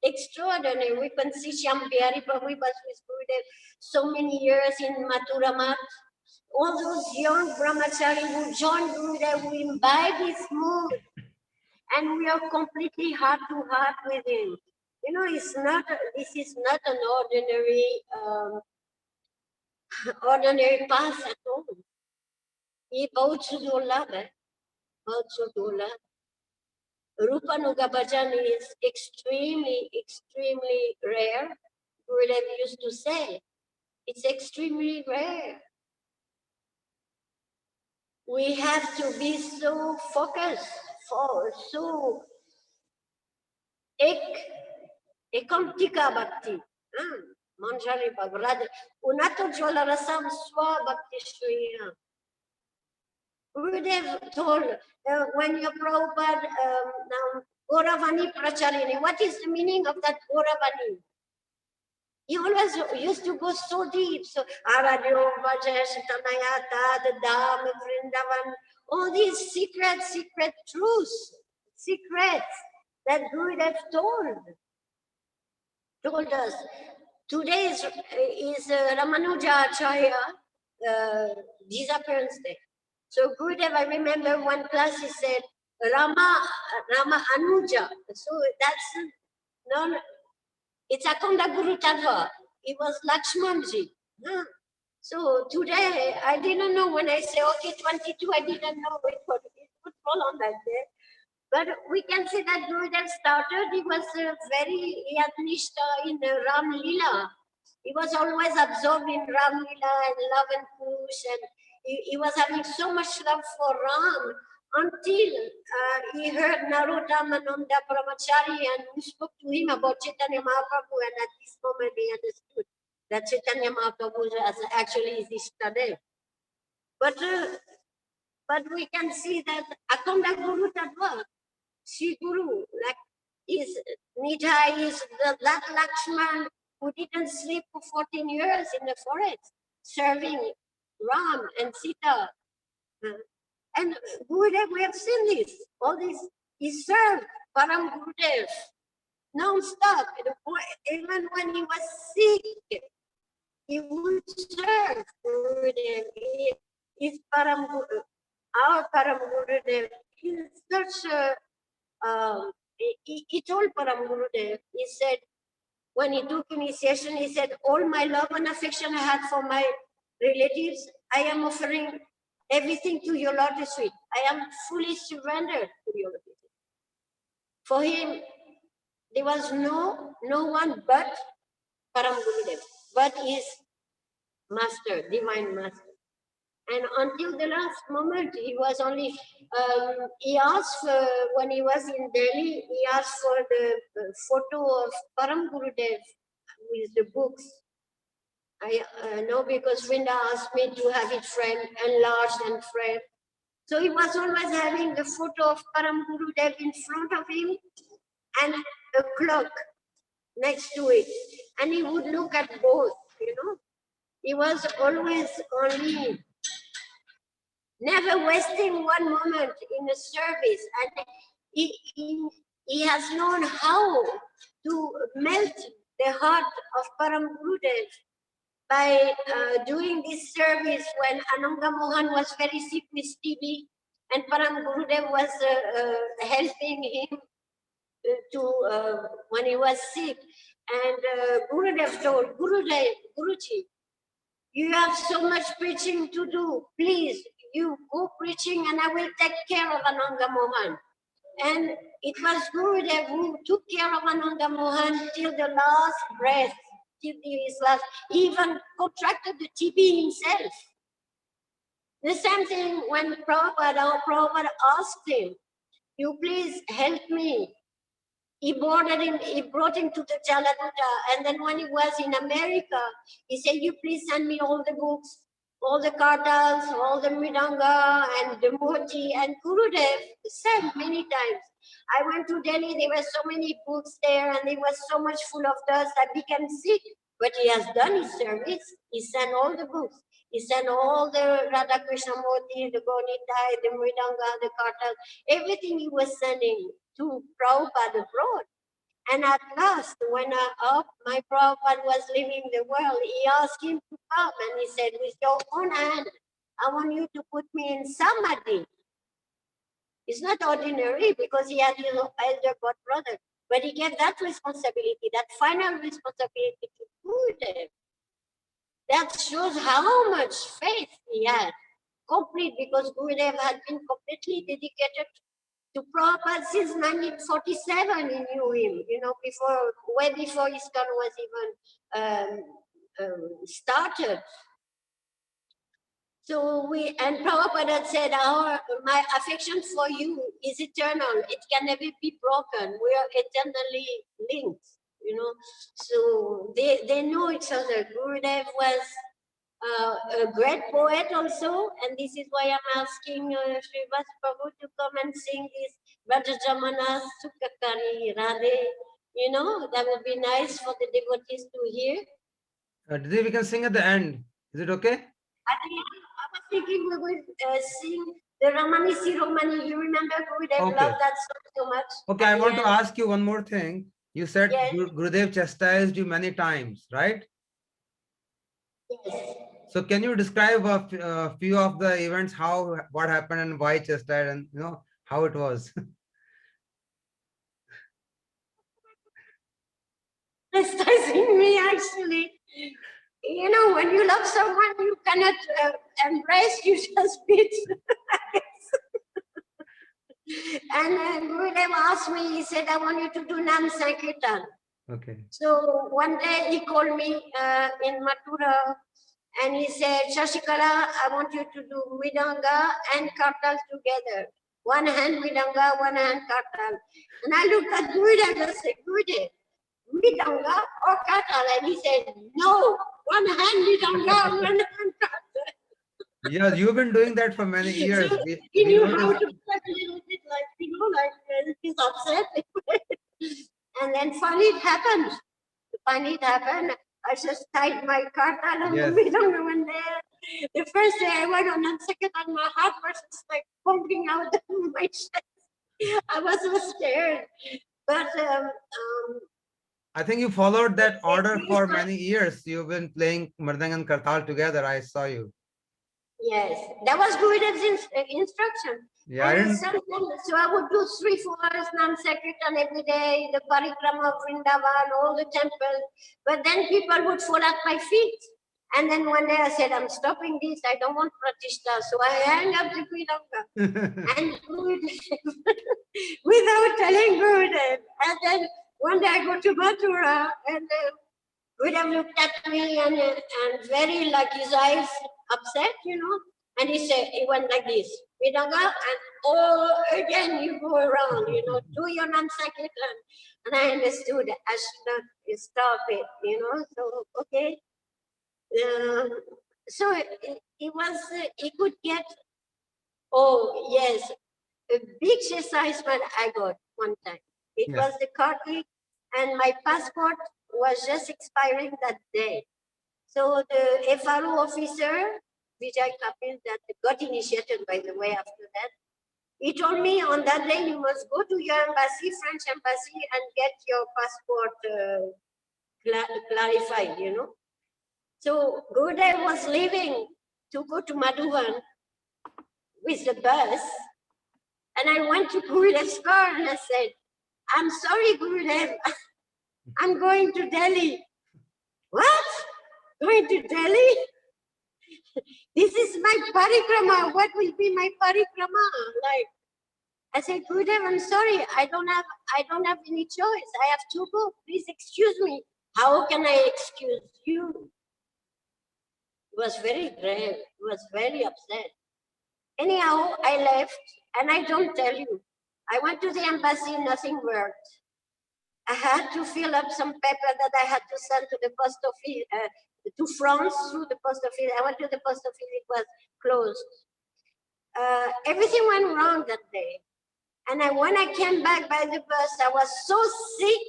Extraordinary. We can see Shyam Bihari Prabhu was with Gurudev so many years in Mathura Math. All those young brahmachari who joined Gurudev, who imbibe his mood, and we are completely heart to heart with him. You know, this is not an ordinary path at all. ये बहुत सुदुर्लभ है, बहुत सुदुर्लभ. Rupanuga bhajan is extremely, extremely rare. Gurudev used to say, it's extremely rare. We have to be so focused, so ekamtika bhakti. Manjari Bhagrad, Unato Jola Rasam Swa Bhakti Shriya. Gurudev told when your Prabhupada now Gauravani Pracharini, what is the meaning of that Gauravani? He always used to go so deep. So Aradyo, Vajesh, Tanayata, the Dham, Vrindavan, all these secret truths, secrets that Gurudev told us. Today is Ramanuja Acharya disappearance day. So Gurudev, I remember one class he said Rama Anuja. So that's non. It's Akanda Guru Tadva. It was Lakshmanji. So today I didn't know when I say okay 22. I didn't know it would fall on that day. But we can say that Gurudev started, he was he had nishta in Ram Lila. He was always absorbed in Ram Lila and love and push, and he was having so much love for Ram until he heard Narottam-Ananda Brahmachari and who spoke to him about Chaitanya Mahaprabhu, and at this moment he understood that Chaitanya Mahaprabhu actually is his Ishtadev. But we can see that Akanda Guru Tadva, Sri Guru, like is Nidha is that Lakshman who didn't sleep for 14 years in the forest, serving Ram and Sita. And Gurudev, we have seen this, all this, he served Param Gurudev non-stop. Even when he was sick, he would serve Gurudev. He's Param Guru, our Param Gurudev. He's such a he told Param Gurudev, he said, when he took initiation, he said, all my love and affection I had for my relatives, I am offering everything to your lotus feet. I am fully surrendered to your lotus feet. For him, there was no one but Param Gurudev, but his master, divine master. And until the last moment, he was only, he asked for, when he was in Delhi, he asked for the photo of Param Gurudev with the books. I know because Vrinda asked me to have it framed, enlarged and framed. So he was always having the photo of Param Gurudev in front of him and a clock next to it. And he would look at both, you know. He was always only never wasting one moment in a service, and he has known how to melt the heart of Param Gurudev by doing this service when Ananga Mohan was very sick with TB, and Param Gurudev was helping him to when he was sick. And Gurudev told Guruji, you have so much preaching to do. Please, you go preaching and I will take care of Ananga Mohan. And it was Gurudev who took care of Ananga Mohan till the last breath, till his last, he even contracted the TB himself. The same thing when our Prabhupada asked him, you please help me. He brought him to the Jaladuta, and then when he was in America, he said, you please send me all the books, all the kartals, all the Mridanga and the Murti, and Gurudev said many times. I went to Delhi, there were so many books there, and it was so much full of dust, I became sick. But he has done his service, he sent all the books. He sent all the Radha Krishna Murti, the Gonitai, the Mridanga, the kartals, everything he was sending to Prabhupada abroad. And at last, when my Prabhupada was leaving the world, he asked him to come, and he said, with your own hand, I want you to put me in Samadhi. It's not ordinary because he had his elder god brother, but he gave that responsibility, that final responsibility to Gurudev. That shows how much faith he had, complete, because Gurudev had been completely dedicated to Prabhupada since 1947. He knew him, way before ISKCON was even started. So and Prabhupada had said, my affection for you is eternal. It can never be broken. We are eternally linked, So they know each other. Gurudev was a great poet also, and this is why I'm asking Srivas Prabhu to come and sing this Raja Jamana Sukakari Radhe. That would be nice for the devotees to hear. Didi, we can sing at the end. Is it okay? I was thinking we would sing the Ramani Siromani. You remember Gurudev loved that song so much. Okay, I want to ask you one more thing. You said yes. Gurudev chastised you many times, right? Yes. So can you describe a few of the events, what happened and why chastised, and how it was? Chastising me, actually. When you love someone, you cannot embrace, you just beat. And Gurudev asked me, he said, I want you to do Nam Sankirtan. Okay. So one day he called me in Mathura and he said, Sashikala, I want you to do Midanga and Kartal together. One hand Midanga, one hand Kartal. And I looked at Gurudev and said, Gurudev, Midanga or Kartal? And he said, no, one hand Midanga, one hand Kartal. Yeah, you've been doing that for many years. So he knew how to play a little bit like he's upset. And then finally it happened. I just tied my kartal on the middle one day. The first day I went on and second and my heart was just like pumping out of my chest. I was so scared. But I think you followed that order for many years. You've been playing Mardang and Kartal together. I saw you. Yes, that was Gurudev's instruction. Yeah, so I would do 3-4 hours Nam Sankirtan every day, the parikrama of Vrindavan, all the temples. But then people would fall at my feet. And then one day I said, I'm stopping this. I don't want pratishtha. So I hang up the Gurudev and Gurudev, without telling Gurudev. And then one day I go to Mathura and Gurudev looked at me and very like his eyes upset, and he went like this, Vidanga, and again you go around, do your Nam Sankirtan. And I understood I should not stop it, so okay. So it was, he could get, a big chastisement I got one time. It was the Kartik, and my passport was just expiring that day. So the FRO officer, Vijay Kapil, that got initiated, by the way, after that, he told me on that day you must go to your embassy, French embassy, and get your passport clarified, So Gurudev was leaving to go to Madhuban with the bus, and I went to Gurudev's car and I said, I'm sorry, Gurudev, I'm going to Delhi. What? Going to Delhi? This is my parikrama. What will be my parikrama? I said, Gurudev, I'm sorry. I don't have any choice. I have to go. Please excuse me. How can I excuse you? He was very grave. He was very upset. Anyhow, I left, and I don't tell you. I went to the embassy, nothing worked. I had to fill up some paper that I had to send to the post office, to France through the post office. I went to the post office, it was closed. Everything went wrong that day. And when I came back by the bus, I was so sick,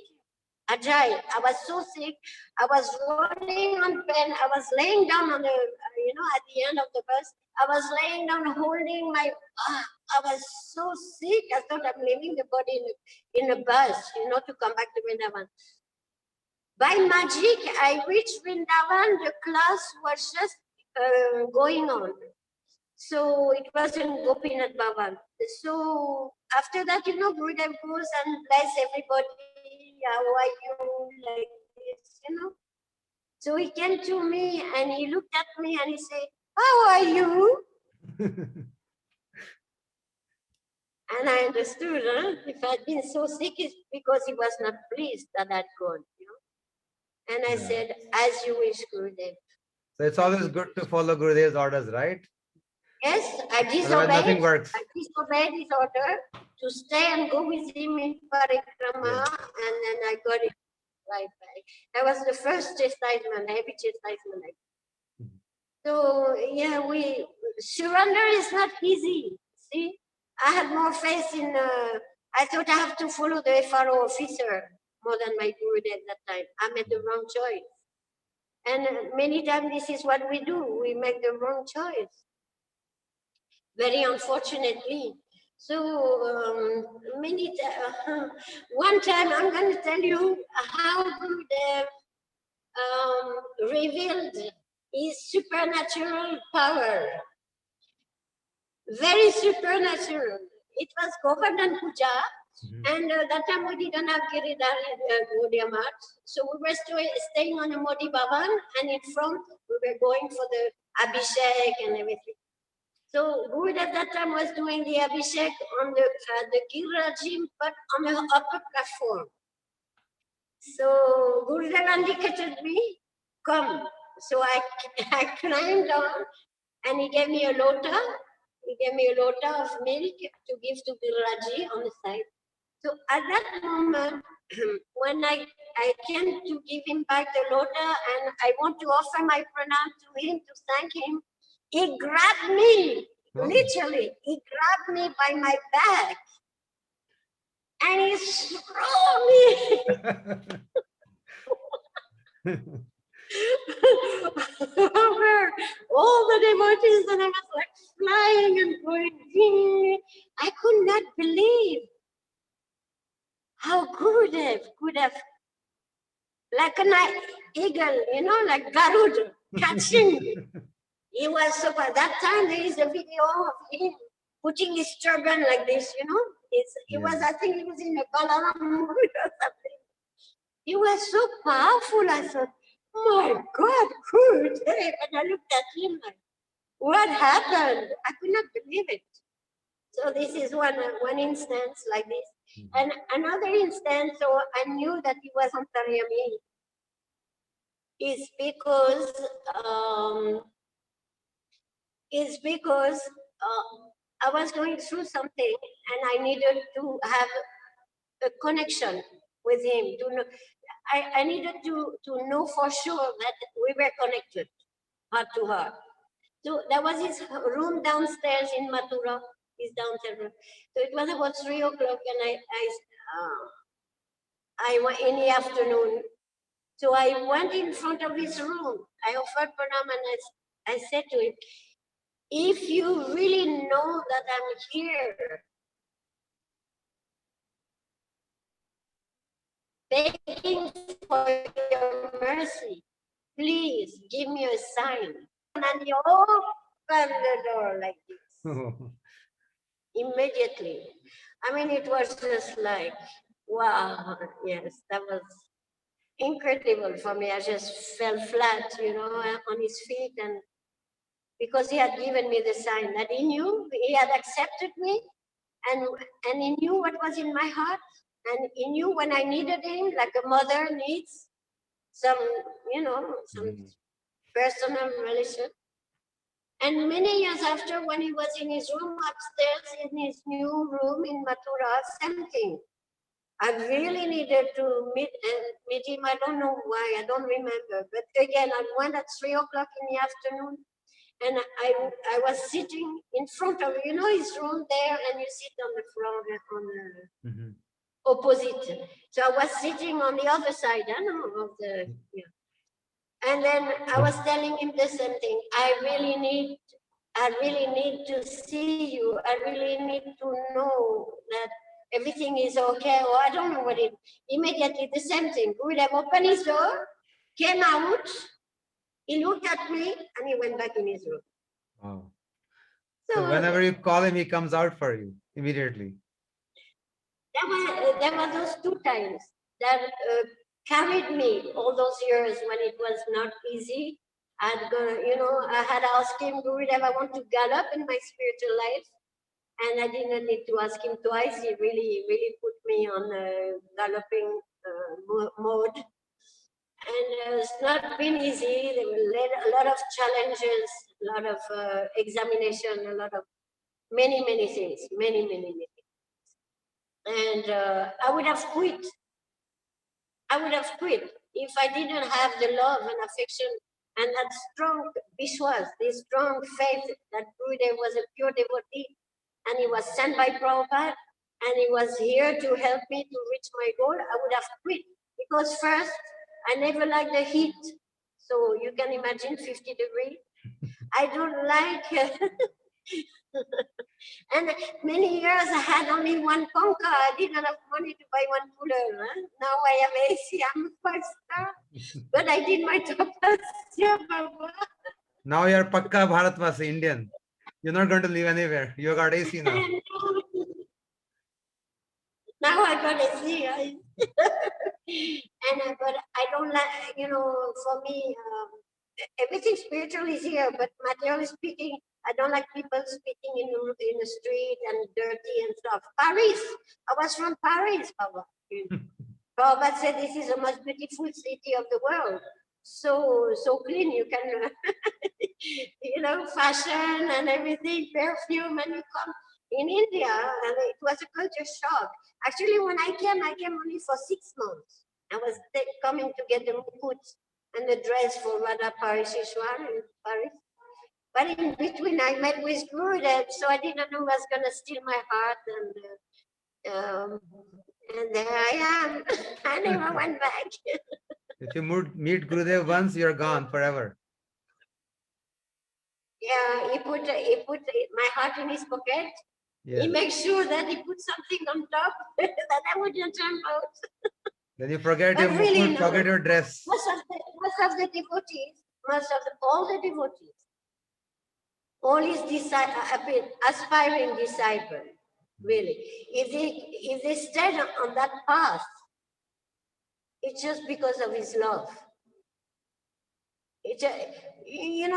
Ajay. I was so sick. I was rolling on pen. I was laying down on the, at the end of the bus. I was laying down, holding my, I was so sick. I thought I'm leaving the body in a bus, to come back to Vrindavan. By magic, I reached Vrindavan. The class was just going on. So it was in Gopinath Bhavan. So after that, Gurudev goes and bless everybody. How are you? Like this, So he came to me and he looked at me and he said, how are you? And I understood, if I'd been so sick, it's because he was not pleased that I'd gone, And I said, as you wish, Gurudev. So it's always good to follow Gurudev's orders, right? Yes, I Otherwise, nothing disobeyed. works. I disobeyed his order to stay and go with him in parikrama, and then I got it right back. That was the first chastisement, heavy chastisement. So yeah, surrender is not easy. See, I had more faith in. I thought I have to follow the FRO officer more than my Gurudev at that time. I made the wrong choice, and many times this is what we do. We make the wrong choice. Very unfortunately. So one time I'm going to tell you how Gurudev revealed his supernatural power. Very supernatural. It was Govardhan Puja, and that time we didn't have Giridhar Gaudiya Math. So we were staying on a Modi Bhavan, and in front we were going for the Abhishek and everything. So Gurudev at that time was doing the Abhishek on the Girajim, but on the upper platform. So Gurudev indicated me, come. So I climbed on, and he gave me a lota. He gave me a lota of milk to give to Giraji on the side. So at that moment, when I came to give him back the lota, and I want to offer my pranam to him to thank him, he grabbed me, literally, he grabbed me by my back, and he threw me over all the devotees, and I was like flying and going, ding. I could not believe how Gurudev could have, like an eagle, like Garud, catching. He was so bad. That time there is a video of him putting his turban like this, It was, I think he was in a Balaram movie or something. He was so powerful. I thought, my God, Gurudev. And I looked at him like, what happened? I could not believe it. So this is one instance like this. And another instance, so I knew that he was Antaryami, is because I was going through something and I needed to have a connection with him. To know, I needed to know for sure that we were connected, heart to heart. So there was his room downstairs in Mathura, his downstairs room. So it was about 3 o'clock, and I went in the afternoon. So I went in front of his room. I offered pranam, and I said to him, if you really know that I'm here, begging for your mercy, please give me a sign. And he opened the door like this. Immediately. I mean, it was just like, wow, yes, that was incredible for me. I just fell flat, on his feet, and because he had given me the sign that he knew, he had accepted me, and he knew what was in my heart, and he knew when I needed him, like a mother needs some, some personal relation. And many years after, when he was in his room upstairs, in his new room in Mathura, same thing. I really needed to meet him. I don't know why, I don't remember. But again, I went at 3 o'clock in the afternoon, and I was sitting in front of, his room there, and you sit on the floor on the opposite. So I was sitting on the other side, of the, And then I was telling him the same thing. I really need to see you. I really need to know that everything is okay. Or I don't know what it. Immediately the same thing. Gurudev opened his door, came out, he looked at me, and he went back in his room. Wow. So whenever you call him, he comes out for you immediately. There were those 2 times that carried me all those years when it was not easy. I had asked him, Gurudev, I want to gallop in my spiritual life. And I didn't need to ask him twice. He really put me on galloping mode. And it's not been easy. There were a lot of challenges, a lot of examination, a lot of many things, many. And I would have quit. I would have quit if I didn't have the love and affection and that strong vishwas, this strong faith that Gurudev was a pure devotee and he was sent by Prabhupada and he was here to help me to reach my goal. I would have quit because first, I never liked the heat. So you can imagine 50 degrees. I don't like and many years I had only one conker. I didn't have money to buy one cooler. Huh? Now I have AC. I'm a 5-star. But I did my tapasya, Baba. Now you're Pakka Bharatvasi, Indian. You're not going to leave anywhere. You got AC now. Now I got AC. But I don't like, for me, everything spiritual is here, but materially speaking, I don't like people speaking in the street and dirty and stuff. Paris, I was from Paris, Baba. Prabhupada said this is the most beautiful city of the world. So clean, you can, fashion and everything, perfume, and you come in India, and it was a culture shock. Actually, when I came only for 6 months. I was coming to get the mukut and the dress for Radha Parishishwar in Paris. But in between, I met with Gurudev, so I didn't know who was going to steal my heart. And there I am. I never went back. If you meet Gurudev once, you're gone forever. Yeah, he put my heart in his pocket. Yes. He makes sure that he put something on top that I wouldn't jump out. Then you forget But your really, mukut, forget your dress. Most of the devotees, all the devotees, all his aspiring disciples, really, if they stand on that path, it's just because of his love.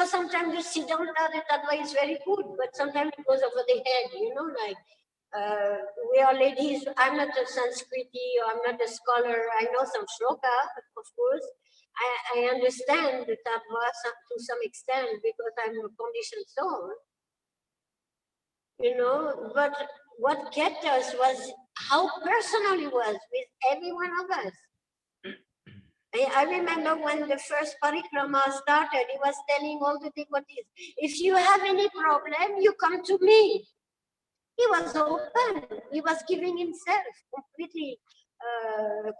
Sometimes you sit down that way is very good, but sometimes it goes over the head, like we are ladies. I'm not a Sanskriti, or I'm not a scholar. I know some shloka, of course. I understand the tattva to some extent because I'm a conditioned soul. But what kept us was how personal he was with every one of us. I remember when the first parikrama started, he was telling all the devotees, if you have any problem, you come to me. He was open. He was giving himself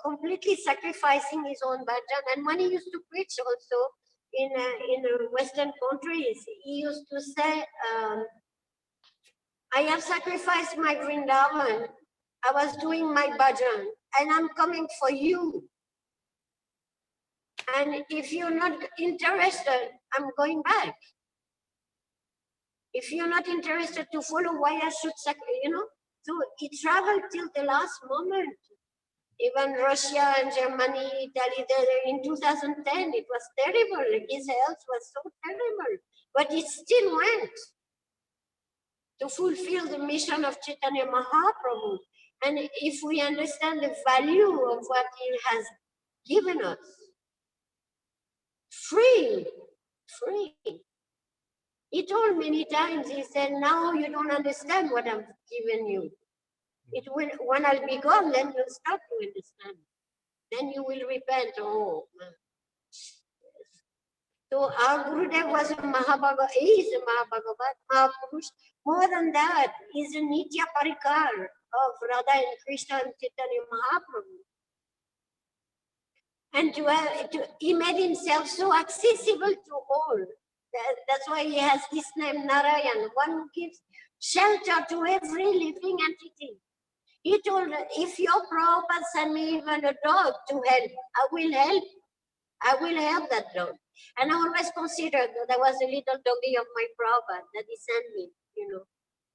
completely sacrificing his own bhajan. And when he used to preach also in Western countries, he used to say, I have sacrificed my Vrindavan. I was doing my bhajan and I'm coming for you. And if you're not interested, I'm going back. If you're not interested to follow why I should, So he traveled till the last moment. Even Russia and Germany, Italy, in 2010, it was terrible. His health was so terrible. But he still went to fulfill the mission of Chaitanya Mahaprabhu. And if we understand the value of what he has given us, free. He told many times, he said, now you don't understand what I'm giving you. It will, when I'll be gone, then you'll start to understand. Then you will repent. Oh, man. So our Gurudev was a Mahabhagavat, he is a Mahabhagavat, Mahapurush. More than that, he's a Nitya Parikar of Radha and Krishna and Chaitanya Mahaprabhu. And he made himself so accessible to all. That's why he has this name Narayan, one who gives shelter to every living entity. He told, if your Prabhupada send me even a dog to help, I will help. I will help that dog. And I always considered that there was a little doggy of my Prabhupada that he sent me,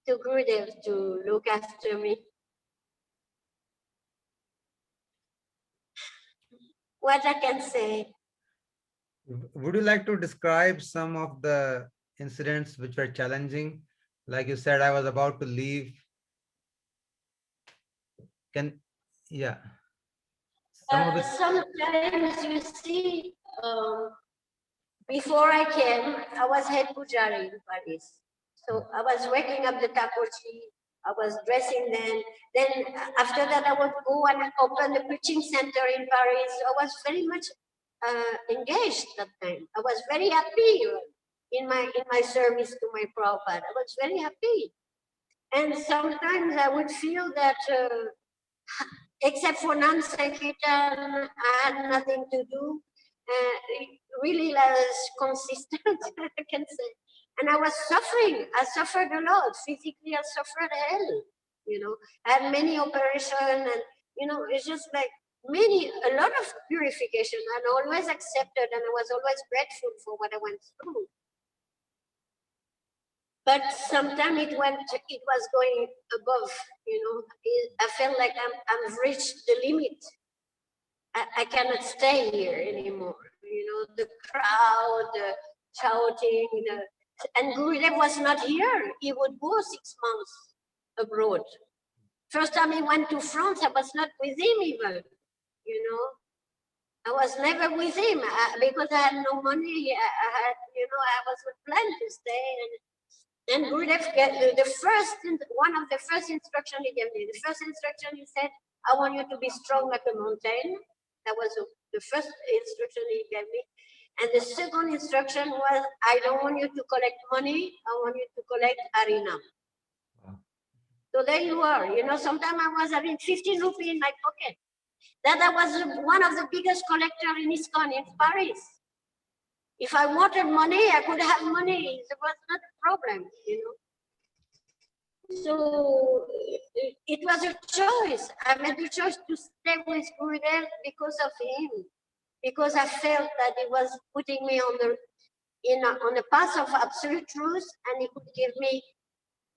to Gurudev to look after me. What I can say. Would you like to describe some of the incidents which were challenging Like you said, I was about to leave. Yeah. Sometimes you see, before I came, I was head pujari in Paris. So I was waking up the takochi, I was dressing them. Then after that, I would go and open the preaching center in Paris. I was very much engaged that time. I was very happy in my service to my Prabhupada. I was very happy. And sometimes I would feel that except for non-Sankirtan, I had nothing to do. Really less consistent, I can say. And I was suffering. I suffered a lot. Physically, I suffered hell. You know, I had many operations, and it's just like a lot of purification, and always accepted, and I was always grateful for what I went through. But sometimes it was going above. I felt like I've reached the limit. I cannot stay here anymore. The crowd, the shouting, and Gurudev was not here. He would go 6 months abroad. First time he went to France, I was not with him even. I was never with him because I had no money. I was not planned to stay. And Gurudev, one of the first instructions he gave me. The first instruction he said, "I want you to be strong like a mountain." That was the first instruction he gave me. And the second instruction was, "I don't want you to collect money. I want you to collect harinam." Wow. So there you are. Sometimes I was having 15 rupees in my pocket. That I was one of the biggest collectors in ISKCON in Paris. If I wanted money, I could have money. It was not a problem, So it was a choice. I made the choice to stay with Gurudev because of him, because I felt that he was putting me on the path of absolute truth, and he could give me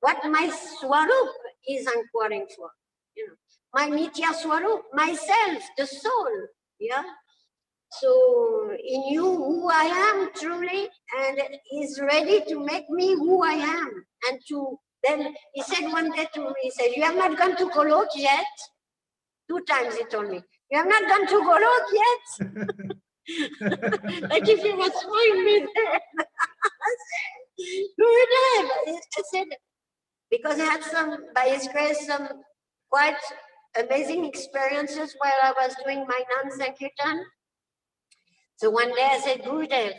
what my Swarup is inquiring for. My Nitya Swarup, myself, the soul. Yeah. So he knew who I am truly, and is ready to make me who I am. And then he said one day to me, he said, "You have not gone to Golok yet?" 2 times he told me, "You have not gone to Golok yet?" Like if he was throwing me there. I said, because I had by his grace, some quite amazing experiences while I was doing my non-Sankirtan. So one day I said, "Gurudev,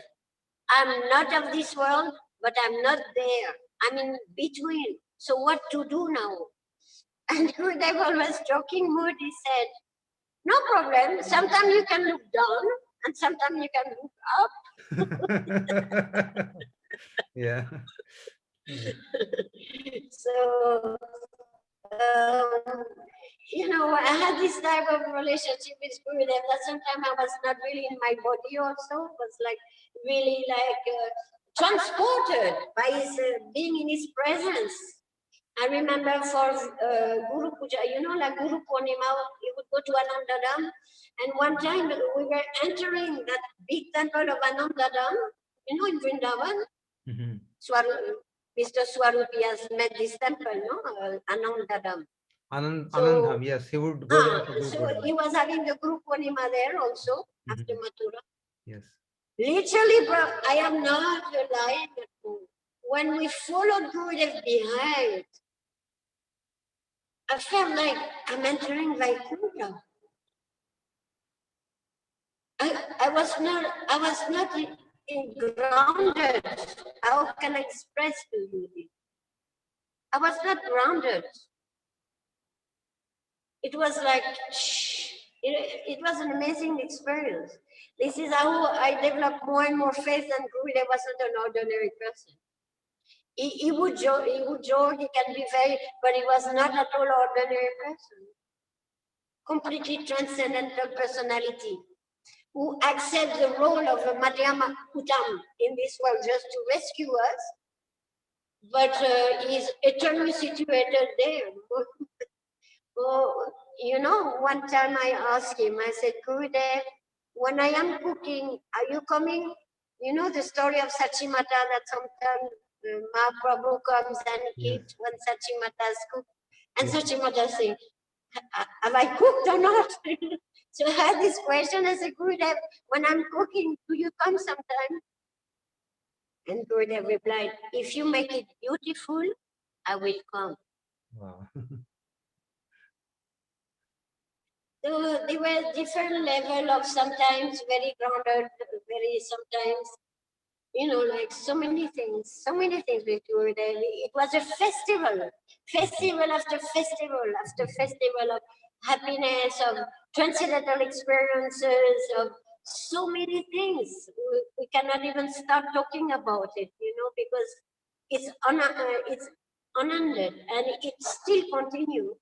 I'm not of this world, but I'm not there. I'm in between. So what to do now?" And Gurudev, always joking mood, he said, "No problem. Sometimes you can look down, and sometimes you can look up." Yeah. So, I had this type of relationship with Gurudev that sometimes I was not really in my body also. It was like really like transported by his being in his presence. I remember for Guru Puja, like Guru Purnima, we would go to Anandadam, and one time we were entering that big temple of Anandadam, in Vrindavan. Mm-hmm. Mr. Swarupi has made this temple, Anandadam. Anandam, yes, he would go there for Guru So Purnima. he was having the Guru Purnima there also, after Mathura. Yes. Literally, bro, I am not lying at all. When we followed Gurudev behind, I felt like I'm entering Vaikuntha. I was not grounded. How can I express to you this? I was not grounded. It was like, it was an amazing experience. This is how I developed more and more faith, and Gurudev wasn't an ordinary person. He would joke, he can be very, but he was not at all ordinary person. Completely transcendental personality, who accepts the role of a Madhyama Kutam in this world just to rescue us, but is eternally situated there. One time I asked him, I said, "Gurudev, when I am cooking, are you coming?" The story of Sachimata that sometimes Mahaprabhu comes and eats when Sachimata's cooked. And Sachimata says, have I cooked or not? So I had this question. I said, Gurudev, when I'm cooking, do you come sometime? And Gurudev replied, if you make it beautiful, I will come. Wow. So there were different level of sometimes very grounded, very sometimes, you know, like so many things with Gurudev. It was a festival after festival of happiness, of transcendental experiences, of so many things. We cannot even start talking about it, you know, because it's unended and it still continues.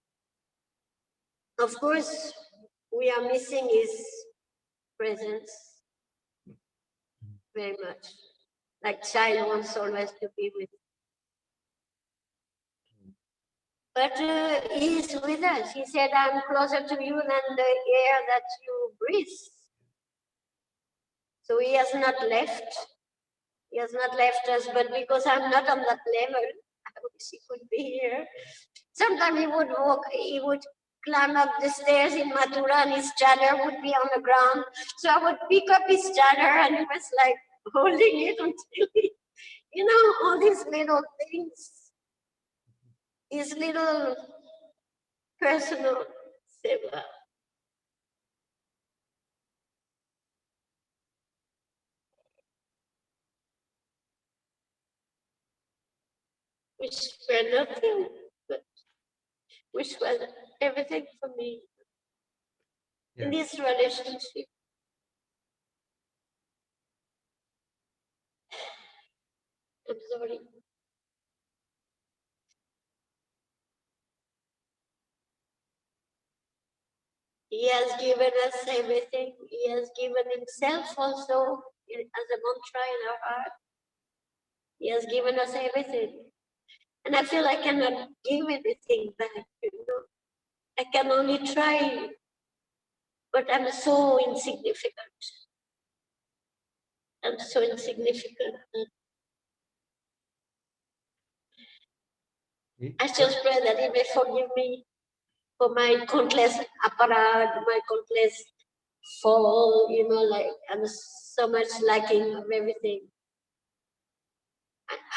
Of course, we are missing his presence very much. Like child wants always to be with. But he is with us. He said, I'm closer to you than the air that you breathe. So he has not left. He has not left us, but because I'm not on that level, I wish he could be here. Sometimes he would climb up the stairs in Mathura and his chadar would be on the ground. So I would pick up his chadar and he was like holding it until he, you know, all these little things, these little personal seva. Which were nothing, but which was everything for me in this relationship. I'm sorry. He has given us everything. He has given himself also as a mantra in our heart. He has given us everything. And I feel I cannot give anything back, you know. I can only try, but I'm so insignificant. I'm so insignificant. I just pray that he may forgive me for my countless aparad, my countless fall, you know, like I'm so much lacking of everything.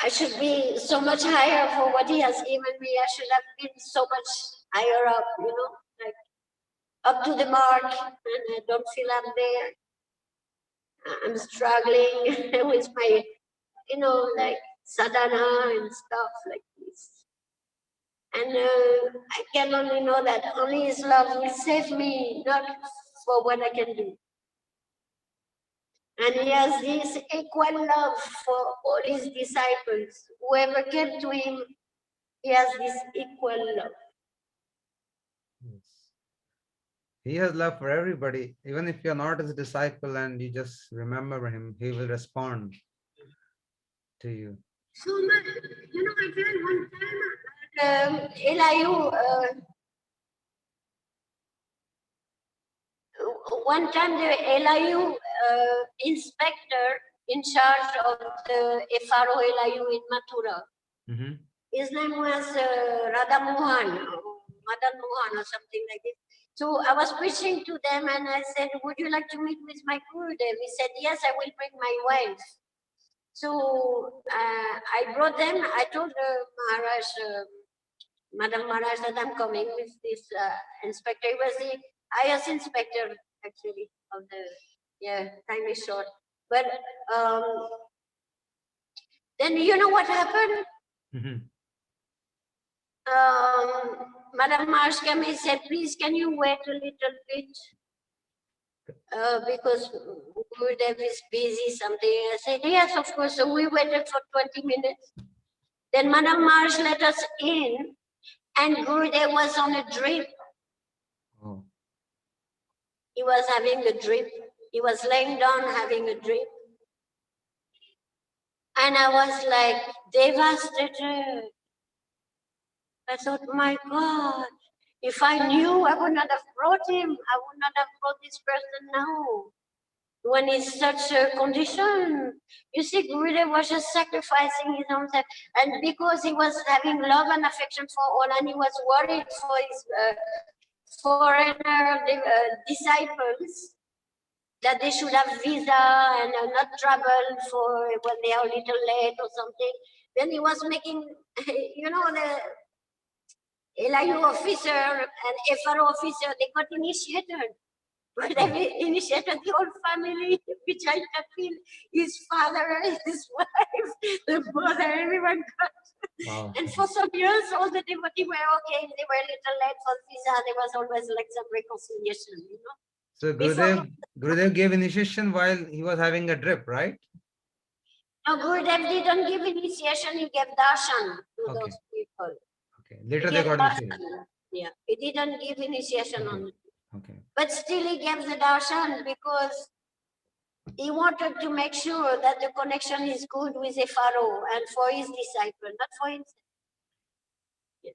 I should be so much higher for what he has given me. I should have been so much higher up, you know, like up to the mark, and I don't feel I'm there. I'm struggling with my, you know, like sadhana and stuff like this. And I can only know that only his love will save me, not for what I can do. And he has this equal love for all his disciples. Whoever came to him, he has this equal love. Yes. He has love for everybody. Even if you're not his disciple and you just remember him, he will respond to you. So much, you know, I feel one time, Elihu, one time the LIU inspector in charge of the FRO LIU in Mathura. Mm-hmm. His name was Radha Mohan, Madan Mohan or something like this. So I was preaching to them and I said, would you like to meet with my Gurudev? He said, yes, I will bring my wife. So I brought them. I told Maharaj, Madam Maharaj, that I'm coming with this inspector. He was the highest inspector, actually, of the, time is short. But then you know what happened? Mm-hmm. Madam Maharaj came and said, please, can you wait a little bit? Because Gurudev is busy, something. I said, yes, of course. So we waited for 20 minutes. Then Madam Maharaj let us in, and Gurudev was on a drip. Oh. He was having a drip. He was laying down having a drip. And I was like devastated. I thought, my God, if I knew, I would not have brought him. I would not have brought this person now. when it's such a condition. You see, Gurudev was just sacrificing his own self, and because he was having love and affection for all, and he was worried for his foreigner disciples, that they should have visa and not travel for when they are a little late or something. Then he was making, you know, the LIU officer and FRO officer, they got initiated. But they initiated the whole family, which I can feel his father, his wife, the mother, everyone got. Wow. And for some years, all the devotees were okay. They were a little late for visa. There was always like some reconciliation, you know. So Before, Gurudev gave initiation while he was having a drip, right? no, Gurudev didn't give initiation, he gave darshan to Okay. those people. Okay. He Later they gave got initiated. darshan. Yeah, he didn't give initiation Okay. on it. Okay. But still he gave the darshan because he wanted to make sure that the connection is good with FRO and for his disciple, not for himself. Yes.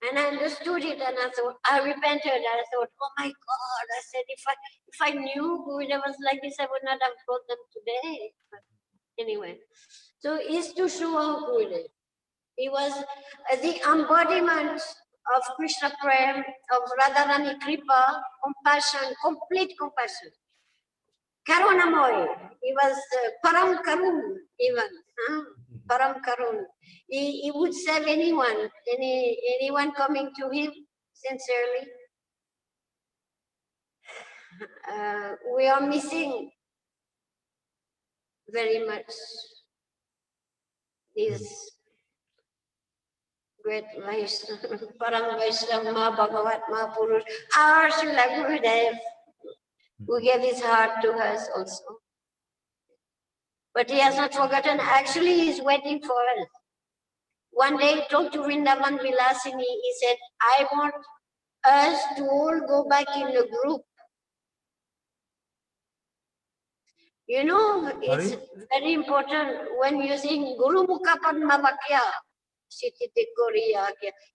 And I understood it, and I thought, I repented. I thought, oh my God! I said, if I knew Gurudev was like this, I would not have brought them today. But anyway, so it's to show how Gurudev. He was the embodiment of Krishna Prem, of Radharani Kripa, compassion, complete compassion. Karunamoy. He was Param Karun even. Param Karun. He would save anyone, anyone coming to him sincerely. We are missing very much these great Vaishnava, Param Vaishnava, Bhagavat Mahapurush, our Srila Gurudev, who gave his heart to us also. But he has not forgotten. Actually, he's waiting for us. One day he told to Vrindavan Vilasini, he said, I want us to all go back in a group. You know, it's very important when you sing Guru Mukha Padma Vakya, Sitite Koriya.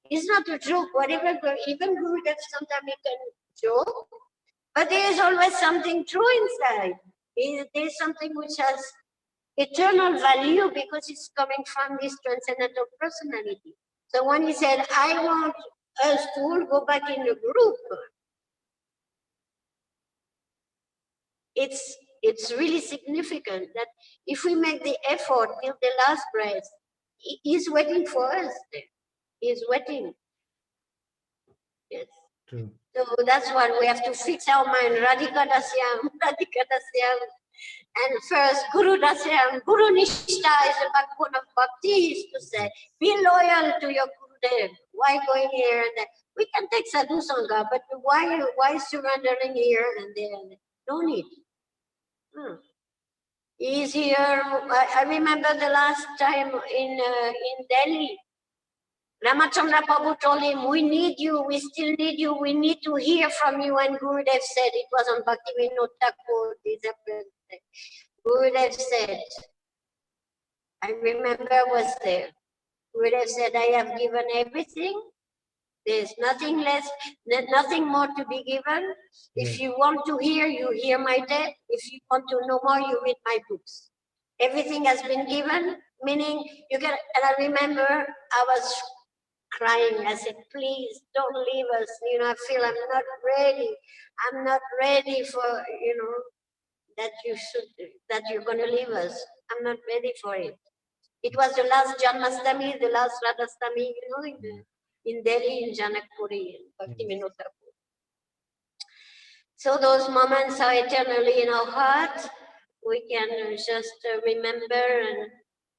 It's not a joke, whatever, even Gurudev sometimes he can joke, but there is always something true inside. There's something which has eternal value because it's coming from this transcendental personality. So when he said, I want us to all go back in a group, it's really significant that if we make the effort till the last breath, he's waiting for us there. He's waiting. Yes. True. So that's what we have to fix our mind. Radhika Dasyam, Radhika Dasyam. And first, Guru Dasyam, Guru Nishta is the backbone of bhakti, is to say, be loyal to your Gurudev. Why going here and there? We can take sadhu sangha, but why surrendering here and there? No need. He's here. I remember the last time in Delhi. Ramachandra Prabhu told him, we need you, we still need you, we need to hear from you. And Gurudev said, it was on Bhaktivinoda Thakur, Gurudev said, I remember I was there. Gurudev said, I have given everything. There's nothing less, nothing more to be given. If you want to hear, you hear my debt. If you want to know more, you read my books. Everything has been given, meaning you can, and I remember I was crying. I said, please don't leave us. You know, I feel I'm not ready. I'm not ready for, you know, that you're going to leave us. I'm not ready for it. It was the last Janmastami, the last Radhastami, you know, in Delhi, in Janakpuri, Bhaktivinoda Thakur. So those moments are eternally in our heart. We can just remember and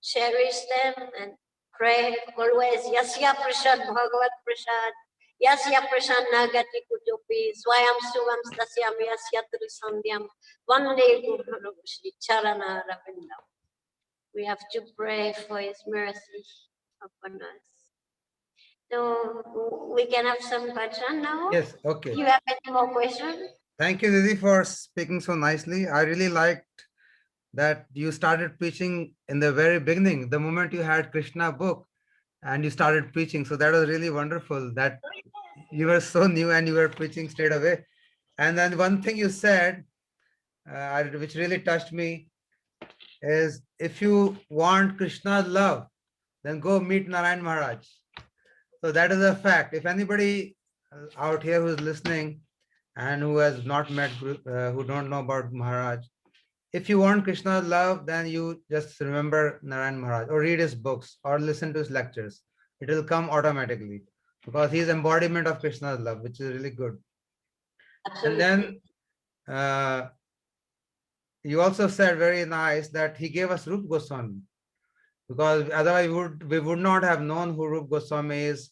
cherish them and pray always. Yasya Prasad Bhagavat Prasad. Yasya Prasad Nagati Kutupi. Swayam Suvam Stasyam Yasya Trisandhyam. Vande Guru Shri Charana Ravindam. We have to pray for his mercy upon us. So we can have some bhajan now. Yes, okay. Do you have any more questions? Thank you, Didi, for speaking so nicely. I really liked that you started preaching in the very beginning, the moment you had Krishna book and you started preaching. So that was really wonderful that you were so new and you were preaching straight away. And then one thing you said which really touched me, is if you want Krishna's love, then go meet Narayan Maharaj. So that is a fact. If anybody out here who is listening and who has not met, who don't know about Maharaj, if you want Krishna's love, then you just remember Narayan Maharaj or read his books or listen to his lectures. It will come automatically because he is embodiment of Krishna's love, which is really good. Absolutely. And then you also said very nice that he gave us Rup Goswami, because otherwise we would not have known who Rup Goswami is.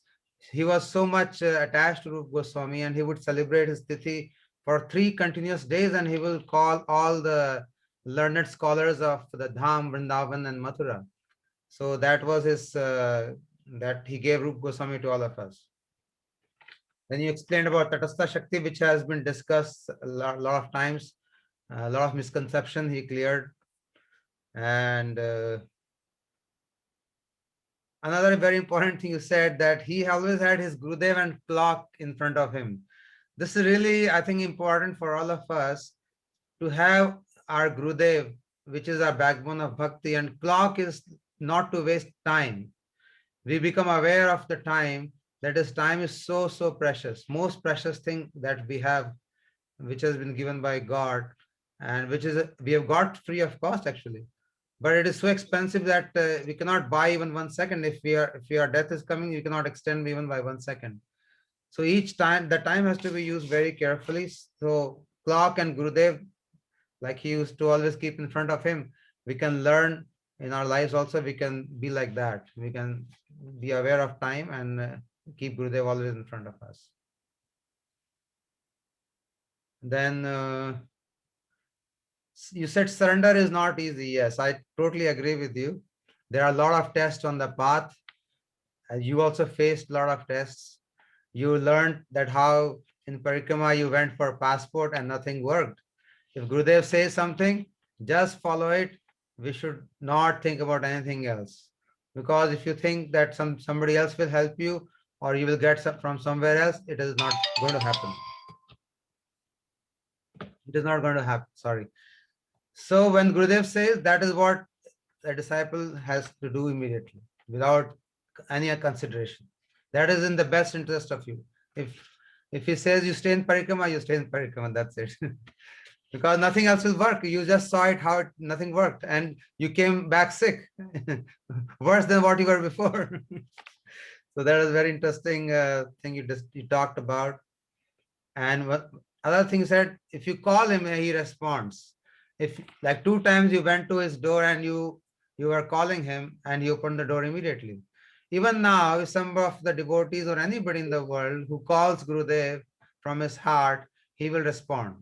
He was so much attached to Rup Goswami, and he would celebrate his tithi for 3 continuous days, and he will call all the learned scholars of the Dham, Vrindavan, and Mathura. So that was his, that he gave Rup Goswami to all of us. Then you explained about Tatastha Shakti, which has been discussed a lot of times. A lot of misconception he cleared. And another very important thing you said, that he always had his Gurudev and clock in front of him. This is really, I think, important for all of us to have our Gurudev, which is our backbone of bhakti, and clock is not to waste time. We become aware of the time, that is, time is so, so precious, most precious thing that we have, which has been given by God, and which is we have got free of cost actually. But it is so expensive that we cannot buy even 1 second. If your death is coming, you cannot extend even by 1 second. So each time, the time has to be used very carefully. So clock and Gurudev, like he used to always keep in front of him, we can learn in our lives also. We can be like that. We can be aware of time and keep Gurudev always in front of us. Then you said surrender is not easy. Yes, I totally agree with you. There are a lot of tests on the path. You also faced a lot of tests. You learned that how in Parikrama you went for passport and nothing worked. If Gurudev says something, just follow it. We should not think about anything else. Because if you think that somebody else will help you or you will get some from somewhere else, it is not going to happen. It is not going to happen. Sorry. So when Gurudev says, that is what a disciple has to do immediately without any consideration. That is in the best interest of you. If he says you stay in Parikrama, you stay in Parikrama, that's it. Because nothing else will work. You just saw it how nothing worked and you came back sick, worse than what you were before. So that is a very interesting thing you talked about. And what other thing said, if you call him, he responds. If like 2 times you went to his door and you were calling him and he opened the door immediately. Even now, if some of the devotees or anybody in the world who calls Gurudev from his heart, he will respond.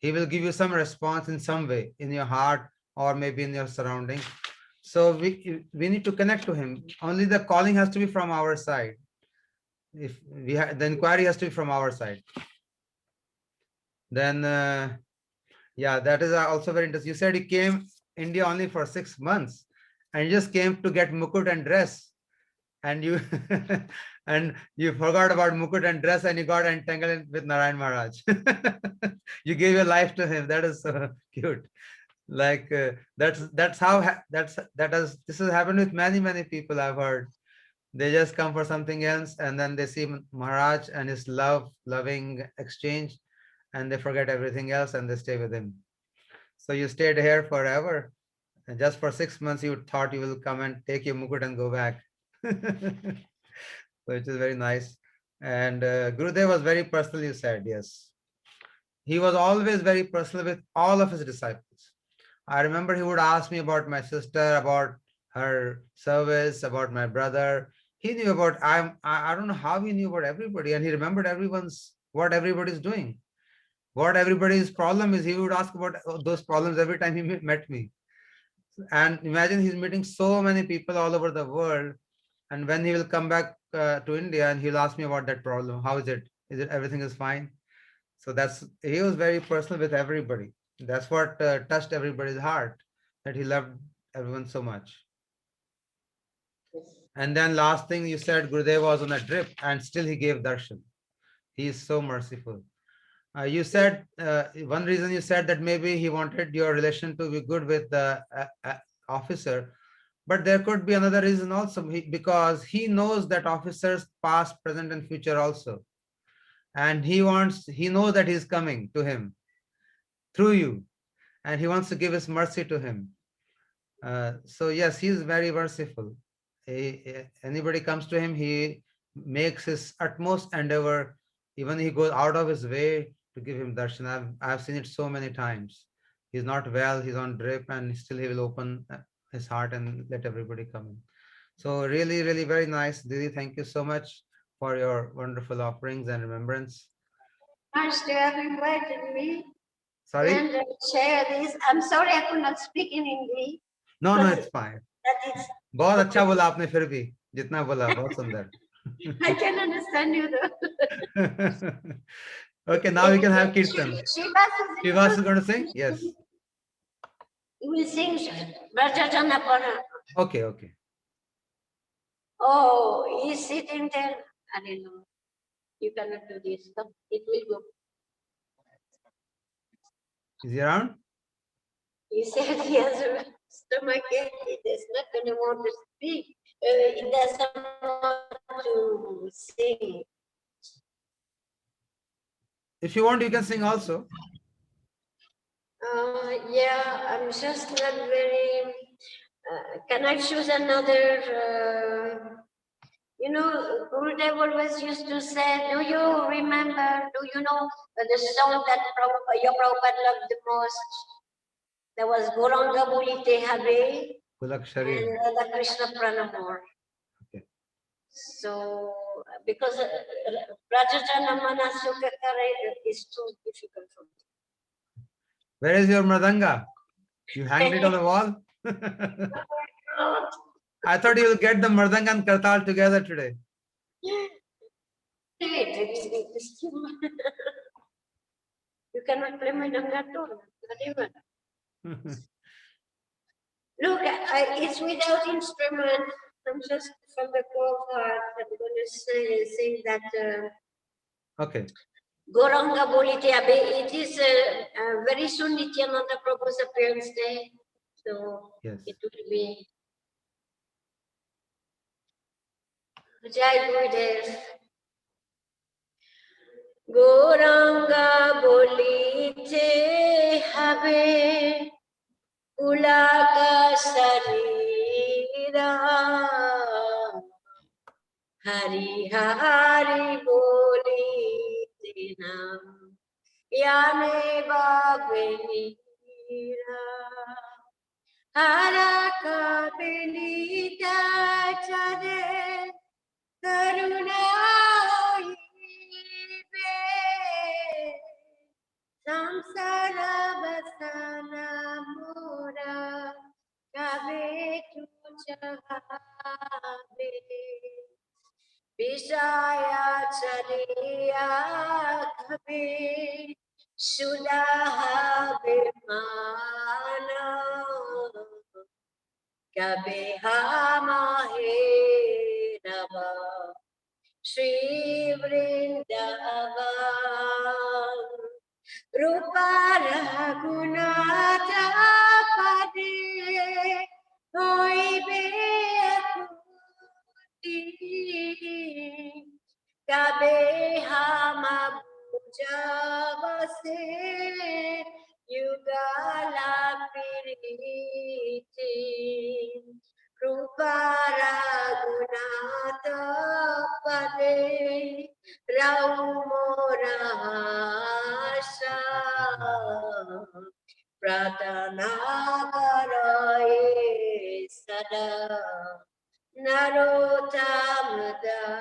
He will give you some response in some way in your heart or maybe in your surroundings. So we need to connect to him. Only the calling has to be from our side. If we the inquiry has to be from our side. Then yeah, that is also very interesting. You said you came India only for 6 months and you just came to get mukut and dress, and you and you forgot about mukut and dress and you got entangled with Narayan Maharaj. You gave your life to him. That is so cute. Like that's how this has happened with many people I've heard. They just come for something else and then they see Maharaj and his loving exchange, and they forget everything else and they stay with him. So you stayed here forever, and just for 6 months you thought you will come and take your mukut and go back. So it is very nice. And Gurudev was very personal, you said. Yes, he was always very personal with all of his disciples. I remember he would ask me about my sister, about her service, about my brother. He knew about, I don't know how he knew about everybody, and he remembered what everybody's doing. What everybody's problem is, he would ask about those problems every time he met me. And imagine he's meeting so many people all over the world, and when he will come back to India and he'll ask me about that problem, how is it? Is it everything is fine? So he was very personal with everybody. That's what touched everybody's heart, that he loved everyone so much. And then last thing you said, Gurudev was on a trip and still he gave darshan. He is so merciful. You said one reason you said that maybe he wanted your relation to be good with the officer, but there could be another reason also, because he knows that officers past, present, and future also, and he knows that he's coming to him through you, and he wants to give his mercy to him. So yes, he is very merciful. Anybody comes to him, he makes his utmost endeavor. Even he goes out of his way to give him darshan. I've seen it so many times. He's not well, he's on drip, and still he will open his heart and let everybody come in. So really, really very nice, Didi. Thank you so much for your wonderful offerings and remembrance. Nice to have invited me Sorry? and share this. I'm sorry I could not speak in Hindi. No, no, it's fine. That is, बहुत अच्छा बोला आपने, फिर भी जितना बोला बहुत सुंदर. I can understand you though. Okay, now we can have Kirtan. Srivas Srivas is going to sing? Yes. will sing Brajajana Para. Okay, okay. Oh, he's sitting there. I don't know. You cannot do this. Come, it will go. Is he around? He said he has a stomach ache. It is not going to want to speak. It doesn't want to sing. If you want, you can sing also. Yeah, I'm just not very. Can I choose another? You know, Gurudev always used to say, do you remember, do you know the song that your Prabhupada loved the most? There was Goranga Bolite Habe Kulakshari. and Radha Krishna Pranamur. Okay. So, because Rajajana Manasukakare is too difficult for me. Where is your mridanga? You hanged it on the wall? I thought you will get the mridanga and kartal together today. You cannot play my Nangatur, not even. Look, it's without instrument. I'm just from the core of heart. I'm going to sing that. Okay. Goranga Bolite Abe. It is very soon Nityananda Prabhu's appearance day. So yes, it will be. Jai Gurudev. Goranga Bolite Habe. Ulaka Sarira. Hari Hari Bolite Nam. Yane Bhagavira Haraka Belita Chade Karuna Ibe Samsara Basana Mora Kabe Tuchabe Vishaya Chaliya Kabe Shudaha Bimana Kabe Hamahe Rava Shri Vrindavan Rupa Raghunatha Pade Hoibe Kabe Hama Bujavase Yugala Piriti Rupa Raghunatha Pade Raumora Pratana Karaye Sada Narottam Das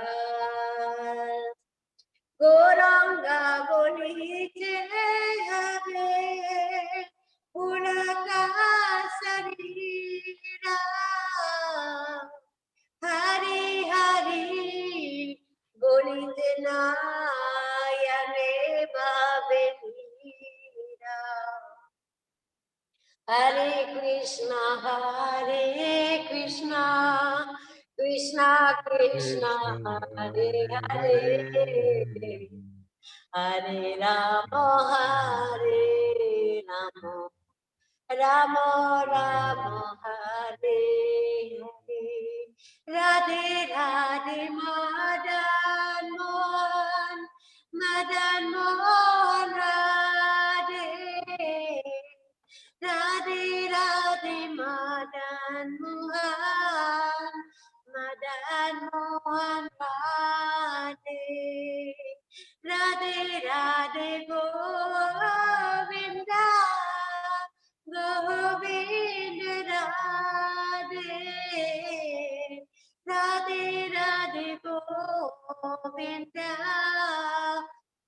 Goranga Bolite Habe Puraka Sarira Hari Hari Bolite Nayane Bhavenira Hare Krishna, Krishna Krishna, Hare Hare, Hare Rama, Hare Rama, Rama Rama, Hare Hare. Radhe Radhe, Madan Mohan, Madan Mohan, Radhe. Radhe Radhe, Madan Mohan, Madan Mohan, Radhe. Radhe Radhe, Govinda, Govinda Radhe. Radhe Radhe, Govinda,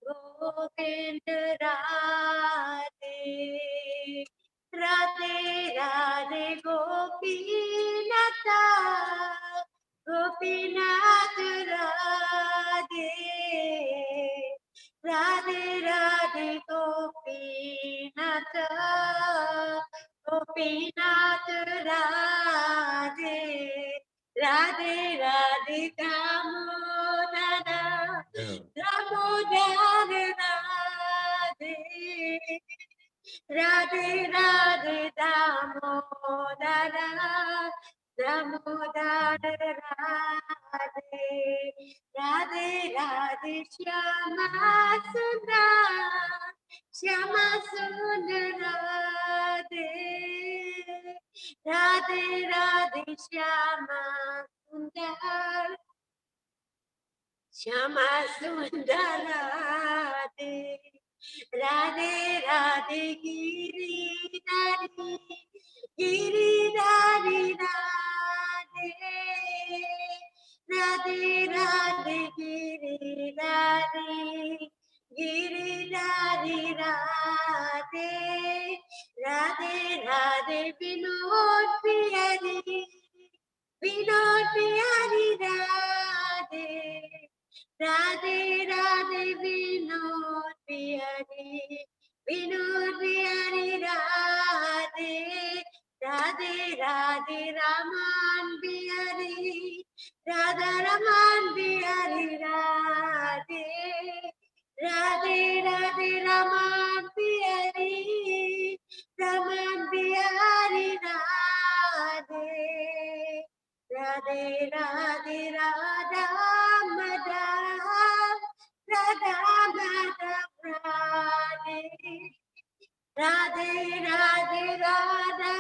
Govinda Radhe. Radhe Radhe, Gopinata, Gopinath Radhe. Radhe Radhe, Gopinath, Gopinath Radhe. Radhe Radhe, Damodara, Damodara Radhe. Radhe Radhe, Damodara, Damodara Radhe. Radhe Radhe, Shyama Sundar, Shyama Sundar Radhe. Radhe Radhe, Shyama Sundar, Shyama Sundar Radhe. Radhe Radhe, Giridhari, Giridhari Radhe. Radhe Radhe, Giridhari, Giridhari Radhe. Radhe Radhe, Vinod Bihari, Vinod Bihari Radhe. Radhe Radhe, Vinod Bihari, Vinod Bihari Radhe. Radhe Radhe, Raman Bihari, Radha Raman Bihari Radhe. Radhe Radhe, Raman Bihari, Raman Bihari Radhe. Radhe Radhe, Radha Madhav, Radha Madhav Radhe. Radhe Radhe, Radha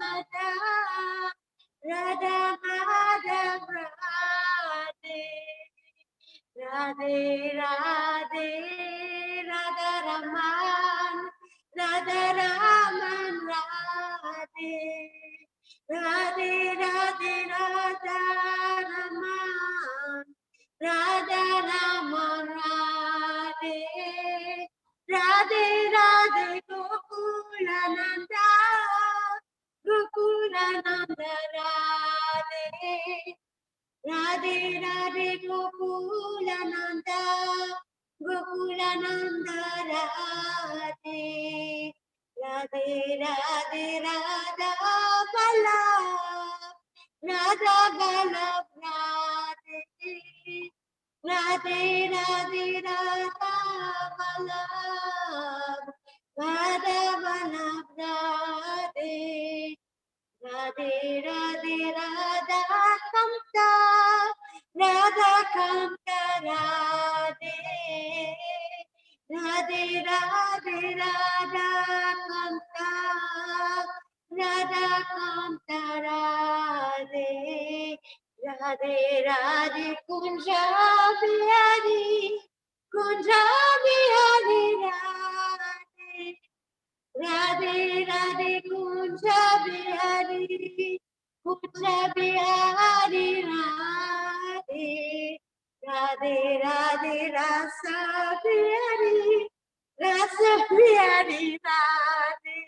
Madhav, Radha Madhav Radhe. Radhe Radhe, Radha Raman, Radha Raman Radhe. Radhe Radhe, Radha Raman, Radha Raman Radhe. Radhe Radhe, Gokulananda, Gokulananda Radhe. Radhe Radhe, Gokulananda, Gokulananda Radhe. Radhe Radhe, Radha Vallabh, Radha Vallabh Radhe. Radhe Radhe, Radha Vallabh, Radha Vallabh Radhe. Radhe Radhe, Radha Kamta, Radha Kamta Radhe. Radhe Radhe, Radha Kamta, Radha Kamta Radhe. Radhe Radhe, Kunja Bihari, Kunja Bihari Radhe. Radhe Radhe, Kunja Bihari, Kunja Bihari Radhe. Radhe Radhe, Rasa Bihari, Rasa Bihari Radhe.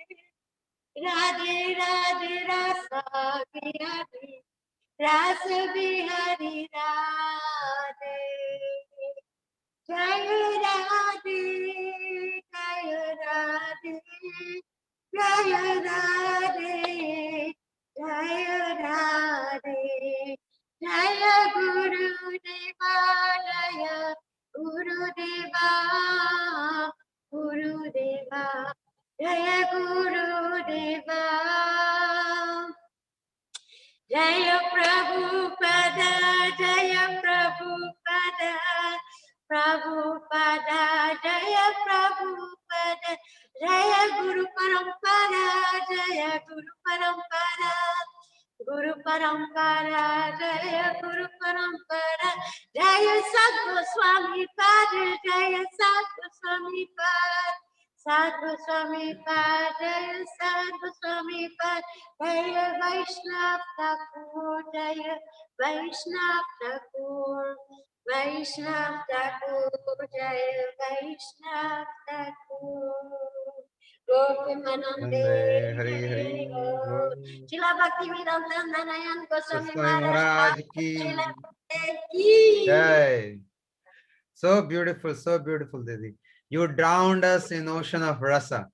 Radhe Radhe, Rasa Bihari, Rasa Bihari Radhe. Jai Radhe, Jai Radhe, Jai Radhe, Jai Radhe. Jai Gurudeva, Jai Gurudeva, Gurudeva, Jaya Gurudeva. Jaya Prabhupada, Jaya Prabhupada, Prabhupada, Jaya Prabhupada, Jaya Guru Parampara, Jaya Guru Parampara, Guru Parampara, Jaya Guru Parampara, Jaya Sadhu Swami Padre, Jaya Sadhu Swami Padre, Sadhu Swami Padre, Sadhu Swami Padre, Jaya Vaishnav Thakur, Jaya Vaishnav Thakur, Vaishnav Thakur, Jaya Vaishnav Thakur. Gopimanande Hari Hari Guru, Srila Bhaktivedanta Narayan Goswami Goswami Maharaj, Maharaj Srila ki Gurudev ki. jai. So beautiful, Didi. You drowned us in ocean of rasa.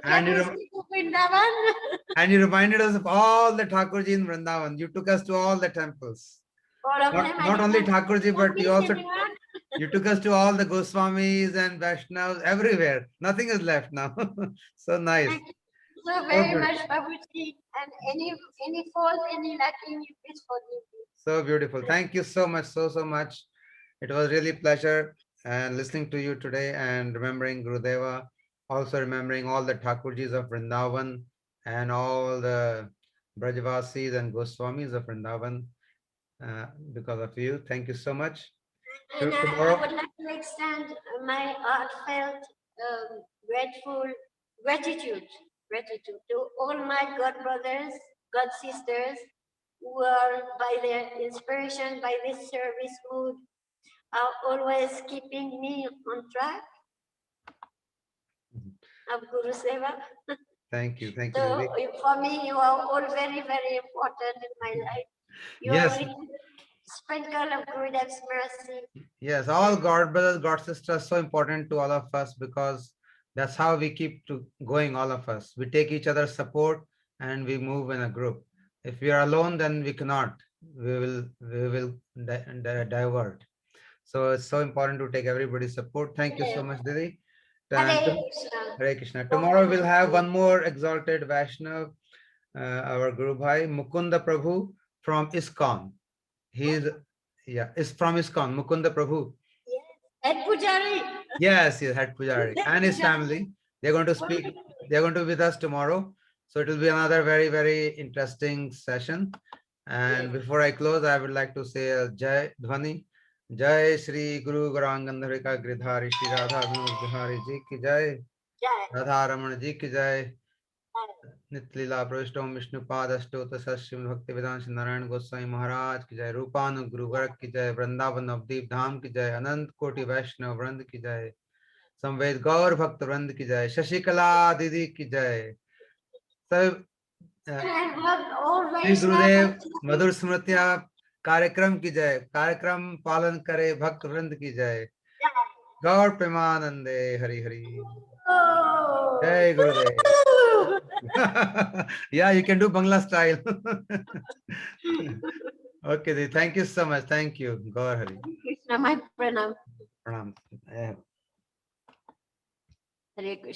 And Can you, we speak of Vrindavan? and you reminded us of all the Thakurji in Vrindavan. You took us to all the temples. All of them, I Not only didn't Thakurji, but you miss also anyone. you took us to all the Goswamis and Vaishnavas everywhere. Nothing is left now. So nice. Thank you so So very beautiful. much, Babuji. And any fault, any lacking, you please forgive me. So beautiful. Thank you so much, so much. It was really pleasure and listening to you today and remembering Gurudeva, also remembering all the Thakurjis of Vrindavan and all the Brajavasis and Goswamis of Vrindavan because of you. Thank you so much. And I Tomorrow, would like to extend my heartfelt gratitude to all my God brothers, God sisters, who are by their inspiration, by this service mood, are always keeping me on track of Guru Seva. thank you. Thank you, So Devi. for me, you are all very, very important in my life. You are Yes, a little sprinkle of Gurudev's mercy. yes, all God brothers, God sisters, so important to all of us because that's how we keep going, all of us. We take each other's support and we move in a group. If we are alone, then we cannot. We will divert. So it's so important to take everybody's support. Thank you so much, Didi. And Hare Krishna. Hare Krishna. Tomorrow we'll have one more exalted Vaishnav, our Guru Bhai, Mukunda Prabhu from ISKCON. He is from ISKCON, Mukunda Prabhu. Head Pujari. Yes, Head Pujari and his family. They're going to speak. They're going to be with us tomorrow. So it will be another very, very interesting session. And before I close, I would like to say Jai Dhvani. Jai Shri Guru Gaurangandharika Giridhari Shri Radha Vinod Bihari Ji ki Jai. Radha Raman Ji ki Jai. नित्यलीला प्रविष्टोम Vishnupad अष्टोत Shrimad भक्ति वेदांत नारायण गोस्वामी महाराज की जय। रूपानु गुरु वर्ग की जय। वृंदावन नवदीप धाम की जय। अनंत कोटि वैष्णव वृंद की जय। संवेद गौर भक्त वृंद की जय। शशिकला दीदी की जय। सब श्री गुरुदेव मधुर स्मृतियां कार्यक्रम की जय। कार्यक्रम पालन करे भक्त वृंद की जय। गौर प्रेमानंदे Hari Hari. Jai Gurudev. Yeah, you can do Bangla style. Okay, thank you so much. Thank you. Gaur Hari. Krishna, my pranam. Pranam. Hare Krishna.